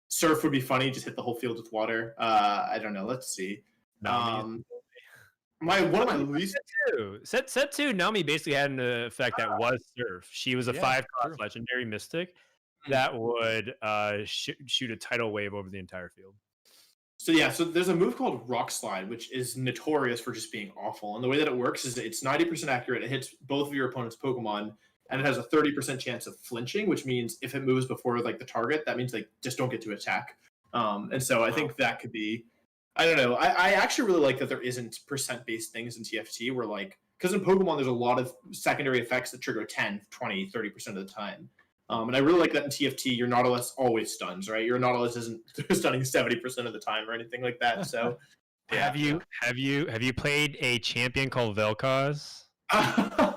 Surf would be funny. Just hit the whole field with water. I don't know. Let's see. One of my least set two. Nami basically had an effect that was Surf. She was a 5-cost legendary mystic that would shoot a tidal wave over the entire field. So there's a move called Rock Slide, which is notorious for just being awful. And the way that it works is it's 90% accurate. It hits both of your opponent's Pokemon, and it has a 30% chance of flinching, which means if it moves before like the target, that means they just don't get to attack. And so I think that could be, I don't know. I actually really like that there isn't percent-based things in TFT where like, because in Pokemon there's a lot of secondary effects that trigger 10, 20, 30% of the time. And I really like that in TFT, your Nautilus always stuns, right? Your Nautilus isn't stunning 70% of the time or anything like that. So, yeah. Have you played a champion called Vel'Koz? I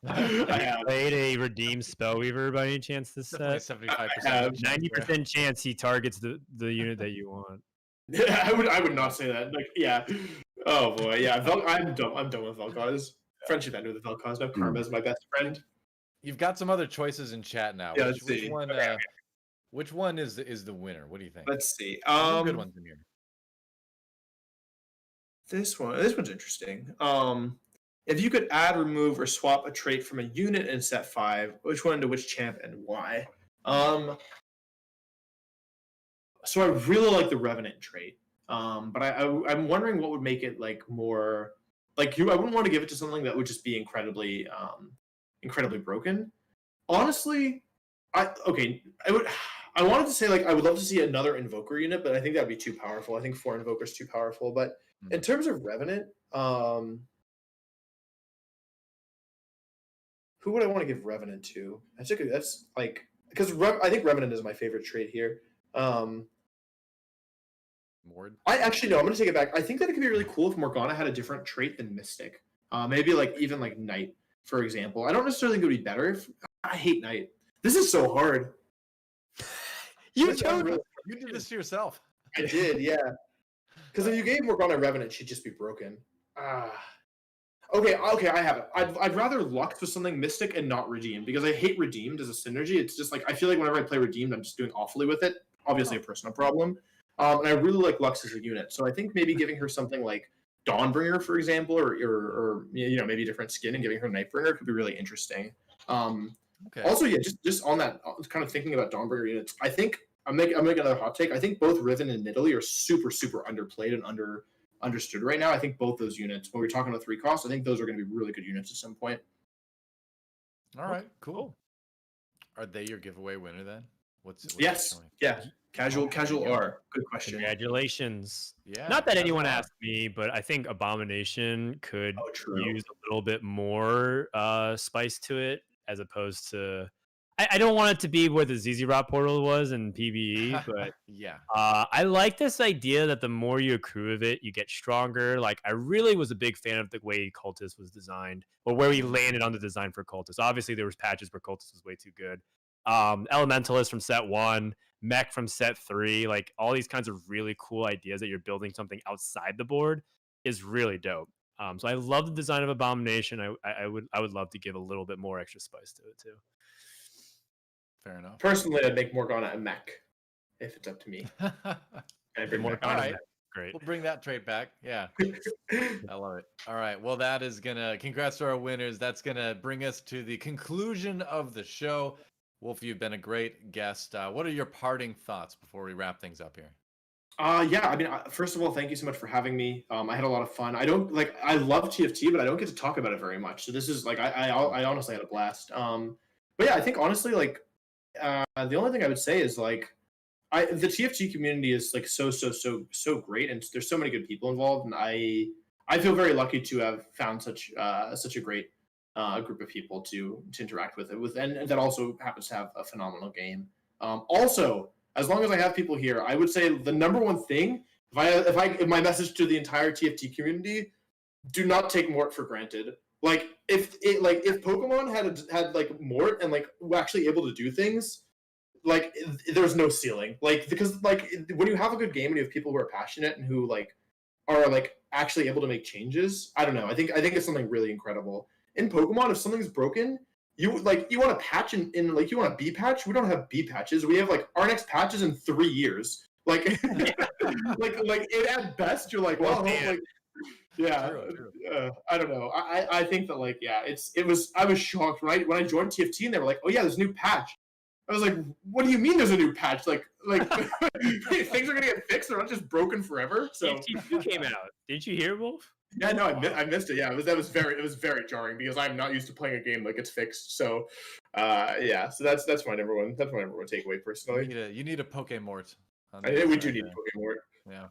have played a redeemed Spellweaver by any chance this set? 75%. 90% chance he targets the unit that you want. Yeah, I would not say that. Like, yeah. Oh boy, yeah. I'm done with Vel'Koz. Friendship ended with Vel'Koz. Now Karma is my best friend. You've got some other choices in chat now. Yeah, which one is the winner? What do you think? Let's see. Good ones in here. This one's interesting. If you could add, remove, or swap a trait from a unit in set 5, which one to which champ and why? So I really like the Revenant trait. But I'm wondering what would make it like more like I wouldn't want to give it to something that would just be incredibly broken. Honestly, I wanted to say like I would love to see another Invoker unit, but I think that would be too powerful. I think 4 Invokers too powerful. But in terms of Revenant, who would I want to give Revenant to? That's like because I think Revenant is my favorite trait here. Mord? I actually no, I'm gonna take it back. I think that it could be really cool if Morgana had a different trait than Mystic. Maybe like even like Knight, for example. I don't necessarily think it would be better if I hate Knight. This is so hard. You did this to yourself. I did, yeah. Because if you gave Morgana Revenant, she'd just be broken. Okay, I have it. I'd rather Lux with something Mystic and not Redeemed, because I hate Redeemed as a synergy. It's just like, I feel like whenever I play Redeemed, I'm just doing awfully with it. Obviously a personal problem. And I really like Lux as a unit. So I think maybe giving her something like Dawnbringer, for example, or maybe a different skin and giving her Nightbringer could be really interesting. Okay. Also, yeah, just on that, kind of thinking about Dawnbringer units, I think I'm making another hot take. I think both Riven and Nidalee are super, super underplayed and understood right now. I think both those units, when we're talking about 3 costs, I think those are going to be really good units at some point. All right, cool. Are they your giveaway winner then? What's yes, yeah. Casual R. Good question. Congratulations. Yeah. Not that anyone asked me, but I think Abomination could use a little bit more spice to it, as opposed to I don't want it to be where the ZZ Rot portal was in PvE, but Yeah. I like this idea that the more you accrue of it, you get stronger. Like, I really was a big fan of the way Cultist was designed, or where we landed on the design for Cultist. Obviously, there was patches where Cultist was way too good. Elementalist from set 1, Mech from set 3, like all these kinds of really cool ideas that you're building something outside the board is really dope. So I love the design of Abomination. I would love to give a little bit more extra spice to it too. Fair enough. Personally, I'd make Morgana a mech if it's up to me. I bring More Morgana. All right. Great. We'll bring that trait back. Yeah. I love it. All right. Well, that is congrats to our winners. That's gonna bring us to the conclusion of the show. Wolf, you've been a great guest. What are your parting thoughts before we wrap things up here? Yeah, I mean, first of all, thank you so much for having me. I had a lot of fun. I love TFT, but I don't get to talk about it very much. So this is like, I honestly had a blast. But yeah, I think honestly, like, the only thing I would say is like, the TFT community is like so great, and there's so many good people involved, and I feel very lucky to have found such a great group of people to interact with and that also happens to have a phenomenal game. Also, as long as I have people here, I would say the number one thing, if my message to the entire TFT community, do not take Mort for granted. Like if Pokemon had like Mort and like were actually able to do things, like there's no ceiling. Like because like when you have a good game and you have people who are passionate and who like are like actually able to make changes, I don't know. I think it's something really incredible. In Pokemon, if something's broken, you want a patch in like you want a B patch. We don't have B patches. We have like our next patch is in 3 years. Like like at best you're like, well, like yeah. True. I don't know. I think that like yeah, I was shocked when I joined TFT and they were like, oh yeah, there's a new patch. I was like, what do you mean there's a new patch? Like things are gonna get fixed. They're not just broken forever. So TFT came out. Did you hear, Wolf? yeah, no, I missed it. Yeah, it was very jarring because I'm not used to playing a game like it's fixed. So, yeah, so that's my number one takeaway personally. You need a Pokemort. We do need Pokemort.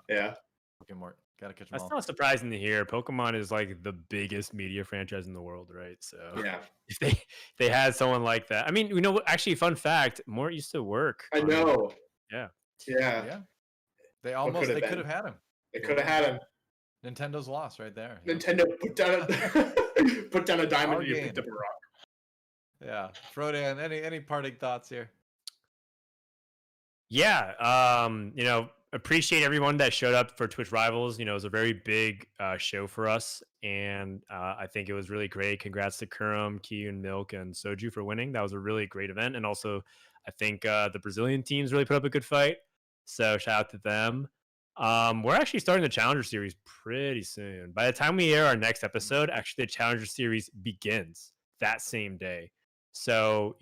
Yeah. Pokemort. Gotta catch them That's all. not surprising to hear. Pokemon is like the biggest media franchise in the world, right? So yeah, if they had someone like that, I mean, actually, fun fact, Mort used to work. I know. Yeah. They could have had him. They could have had him. Nintendo's lost right there. Nintendo put down a diamond and you picked up a rock. Yeah. Frodan, any parting thoughts here? Yeah. Appreciate everyone that showed up for Twitch Rivals. It was a very big show for us, and I think it was really great. Congrats to Kurum, Kiyun, Milk, and Soju for winning. That was a really great event, and also I think the Brazilian teams really put up a good fight. So shout out to them. We're actually starting the Challenger Series pretty soon. By the time we air our next episode, actually the Challenger Series begins that same day. So,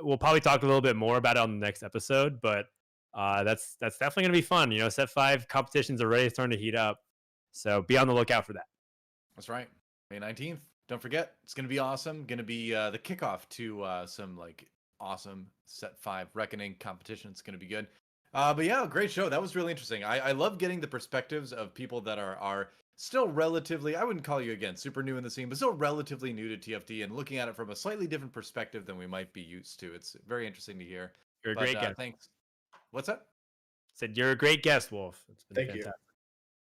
we'll probably talk a little bit more about it on the next episode, but that's definitely going to be fun. Set 5 competitions are already starting to heat up. So be on the lookout for that. That's right. May 19th. Don't forget, it's going to be awesome. Going to be the kickoff to some like awesome Set 5 Reckoning competition. It's going to be good. But yeah, great show. That was really interesting. I love getting the perspectives of people that are still relatively, I wouldn't call you again super new in the scene, but still relatively new to TFT and looking at it from a slightly different perspective than we might be used to. It's very interesting to hear. You're a great guest. Thanks. What's that? Said you're a great guest, Wolf. It's been fantastic.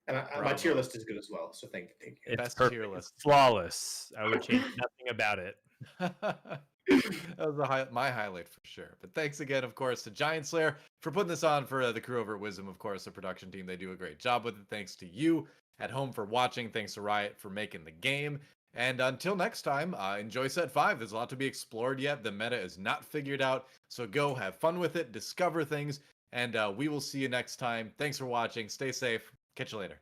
You. And my tier list is good as well. So thank you. It's best perfect. Tier list. It's flawless. I would change nothing about it. That was my highlight for sure. But thanks again, of course, to GiantSlayer for putting this on, for the crew over at Wisdom, of course, the production team. They do a great job with it. Thanks to you at home for watching. Thanks to Riot for making the game. And until next time, enjoy Set 5. There's a lot to be explored yet. The meta is not figured out. So go have fun with it, discover things, and we will see you next time. Thanks for watching. Stay safe. Catch you later.